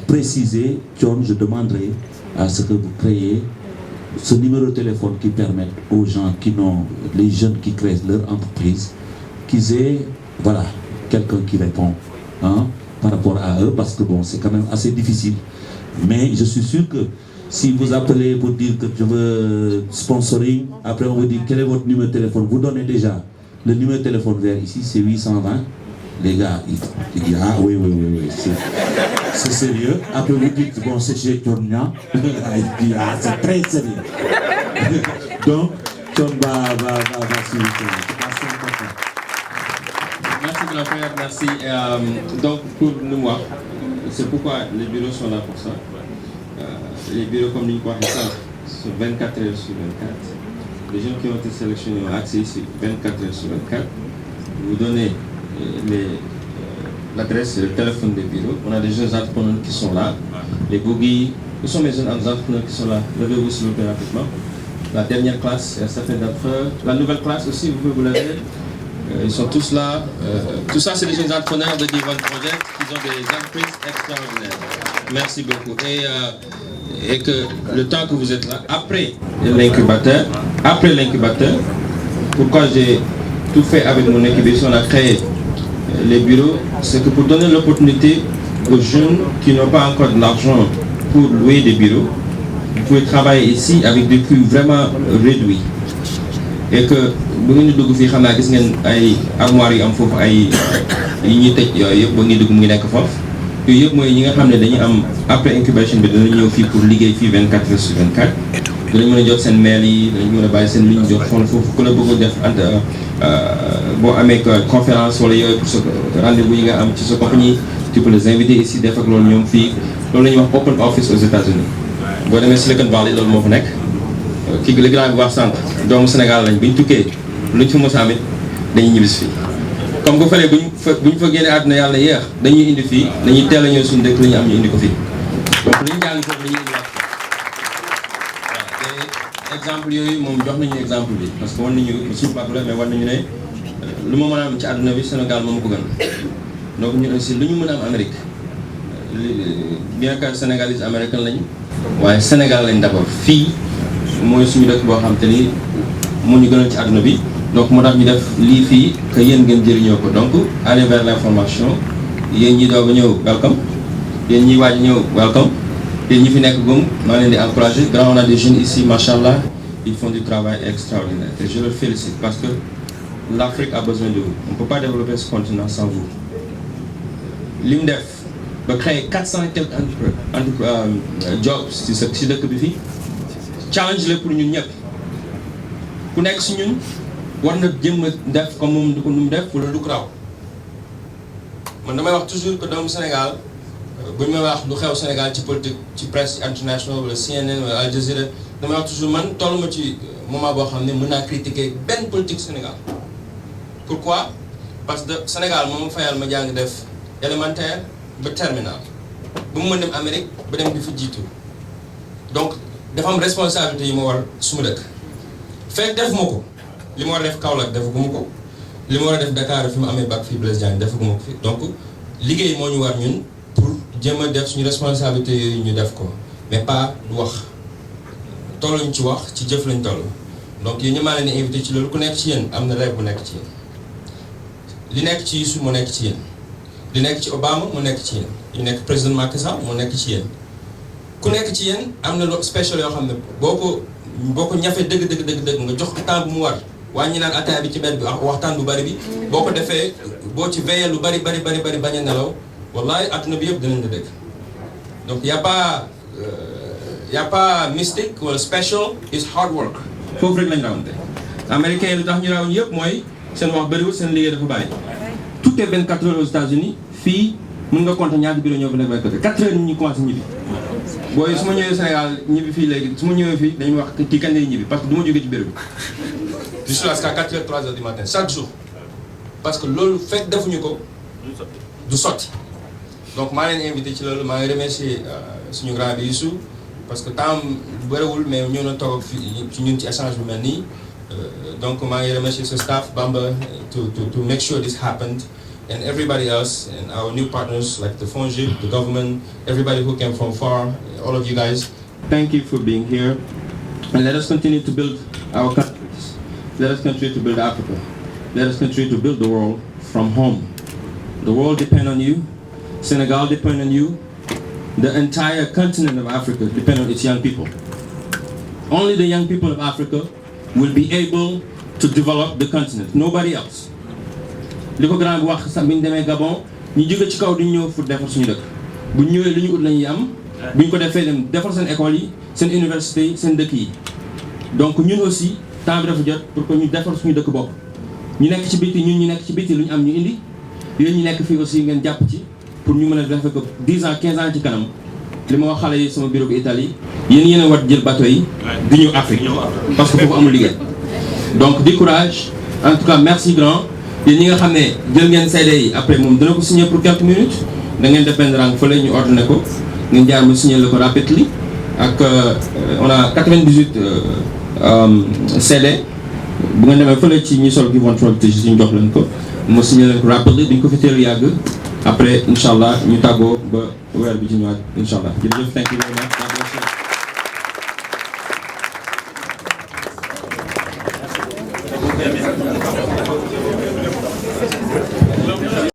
précisé, John, je demanderai à ce que vous créez ce numéro de téléphone qui permette aux gens les jeunes qui créent leur entreprise, qu'ils aient, voilà, quelqu'un qui répond par rapport à eux, parce que bon, c'est quand même assez difficile. Mais je suis sûr que si vous appelez pour dire que je veux sponsoring, après on vous dit quel est votre numéro de téléphone, vous donnez déjà le numéro de téléphone vers ici, c'est 820. Les gars, ils disent ah oui, c'est sérieux. Après vous dites bon, c'est chez Tournia. Il dit ah, c'est très sérieux. Donc, John va suivre. Merci de la faire, merci. Donc pour nous, c'est pourquoi les bureaux sont là pour ça. Les bureaux, comme nous le ça, sont 24 heures sur 24. Les gens qui ont été sélectionnés ont accès ici 24 heures sur 24. Vous donnez l'adresse et le téléphone des bureaux. On a des jeunes entrepreneurs qui sont là. Les boogies, où sont mes jeunes entrepreneurs qui sont là? Levez-vous s'il vous plaît rapidement. La dernière classe, il y a certains d'entre eux. La nouvelle classe aussi, vous pouvez vous lever. Ils sont tous là. Tout ça, c'est des jeunes entrepreneurs de Givon Project qui ont des entreprises extraordinaires. Merci beaucoup. Et que le temps que vous êtes là, après l'incubateur, pourquoi j'ai tout fait avec mon incubation, on a créé les bureaux, c'est que pour donner l'opportunité aux jeunes qui n'ont pas encore de l'argent pour louer des bureaux, vous pouvez travailler ici avec des coûts vraiment réduits. Et que bu ngeen di dugg fii xam naa gis ngeen ay armoires yu am foofu ay yi ñuy tëj yooyu yëpp ba ngi dugg mu ngi nekk foofu yooyu yëpp mooy ñi nga xam ne dañuy am après incubation bi danañ ñëw fii pour liggéey fii 24 heures sur 24 danañ mën a jot seen mail yi danañ mën a bàyyi seen ligne jot xool foofu ku la bëggoon def boo amee conférence wala yooyu pour sa rendez-vous yi nga am ci sa compagnie tu peux les inviter ici def ak loolu ñoom fii loolu la ñuy wax open office aux États-Unis boo demee Silicon Valley loolu moo fa nekk kii le grand bi wax centre doomu Sénégal lañ bu ñu tukkee luñ fa mos a amit dañuy ñibbisi fii comme que fële bu ñu fa génnee àdduna yàlla yéex dañuy indi fii dañuy teel a ñëw suñu dëkk la ñu am ñu indi ko fii donc li ñu jàng foofu la ñuy indi te exemple yooyu moom jox nañu exemple bi parce que war nañu suñu papa la mais war nañu ne lu ma mën a am ci àdduna bi Sénégal moom ko gën donc ñun aussi lu ñu mën a am Amérique bien que sénégalais américain lañu waaye Sénégal lañ d'abord fii mooy suñu dëkk boo xam te ni mu ñu gënal ci àdduna bi donc moo tax ñu def lii fii que yéen ngeen jëriñoo ko donc aller vers l'information yéen ñi doog a ñëw welcome yéen ñi waaj ñëw welcome yéen ñi fi nekk gum maa leen di encourager grand on a des jeunes ici machallah ils font du travail extraordinaire et je les félicite parce que l'Afrique a besoin de vous on ne peut pas développer ce continent sans vous li mu def ba créer 400 quelques jobs si dëkk bi fii challenge la pour ñun ñëpp ku nekk si ñun war na jëm def comme moom du ko nu mu def wala du ko raw man damay wax toujours que doomu Sénégal bu ñu may wax lu xew Sénégal ci politique ci presse internationale wala CNN wala Al Jazeera damay wax toujours man toll ma ci moment boo xam ne mën naa critiquer benn politique Sénégal pourquoi parce que Sénégal moom fayal ma jàng def élémentaire ba terminal bu mu mën dem Amérique ba dem di fa jiitu donc dafa am responsabilité yi ma war suma dëkk fekk def ma ko li ma war a def Kaolack defaguma ko li ma war a def Dakar fi mu amee bac fii Blaise Diagne defaguma ko fi donc liggéey moo ñu war ñun pour jéem a def suñu responsabilité yooyu ñu def ko mais pas du wax tolluñ ci wax ci jëf lañ toll donc yéen ñi maa leen di invité ci loolu ku nekk ci yéen am na rêve bu nekk ci yéen li nekk ci Youssou mu nekk ci yéen li nekk ci Obama mu nekk ci yéen li nekk président Macky Sall mu nekk ci yéen ku nekk ci yéen am na lu spécial yoo xam ne boo ko ñafee dëgg nga jox ko temps bu mu war wàññi naan ataaya bi ci benn bi waxtaan bu bari bi boo ko defee boo ci veillé lu bari bañ a nelaw wallahi adduna bi yëpp dinañ la dégg donc y a pas mystique wala special is hard work foofu rek lañ rawante américains yi lu tax ñu raw ñu yëpp mooy seen wax bëriwul seen liggéey dafa bari toutes les 24 heures aux États-Unis fii mën nga compter ñaata bureau ñoo fi nekk 24 heures 4 heures ñu commencé ñibbi booy su ma ñëwee Sénégal ñibbi fii léegi su ma ñëwee fii dañuy wax kii kañ lay ñibbi parce que du ma jógee ci bureau bi je suis là jusqu'à 4 heures 3 heures du matin chaque jour parce que loolu fekk defuñu ko du sotti donc maa leen invité ci loolu maa ngi remercier suñu grand bi Youssou parce que temps bëriwul mais ñëw na toog fii ci ñun ci échange bu mel nii donc maa ngi remercier ce staff Bamba to make sure this happened and everybody else and our new partners like the FONGIP, the government, everybody who came from far, all of you guys. Thank you for being here and let us continue to build our countries. Let us continue to build Africa. Let us continue to build the world from home. The world depends on you. Senegal depends on you. The entire continent of Africa depends on its young people. Only the young people of Africa will be able to develop the continent. Nobody else. li ko grand bi wax sax bi ñu demee Gabon ñu jóge ci kaw duñ ñëw pour defar suñu dëkk bu ñu ñëwee lu ñu ut la ñuy am bu ñu ko defee dem defar seen école yi seen université yi seen dëkk yi donc ñun aussi temps bi dafa jot pour que ñu defar suñu dëkk bopp ñu nekk ci biti ñun ñu nekk ci biti lu ñu am ñu indi yéen ñu nekk fii aussi ngeen jàpp ci pour ñu mën a defe ko 10 ans 15 ans ci kanam li ma wax xale yi sama bureau bi Italie yéen a war jël bateau yi di ñëw Afrique parce que foofu amul liggéey donc di courage en tout cas merci grand yéen ñi nga xam ne jël ngeen CD yi après moom dina ko signer pour quelques minutes da ngeen def benn rang fële ñu ordonné ko ngeen jaar ma signer la ko rapidement ak on a 98 CD bu ngeen demee fële ci ñi sol Give One Project ñu jox leen ko ma signer leen ko rapidement bi ñu ko fi teel yàgg après incha allah ñu tàggoo ba weer bi ci ñëwaat incha allah jërëjëf thank you very much.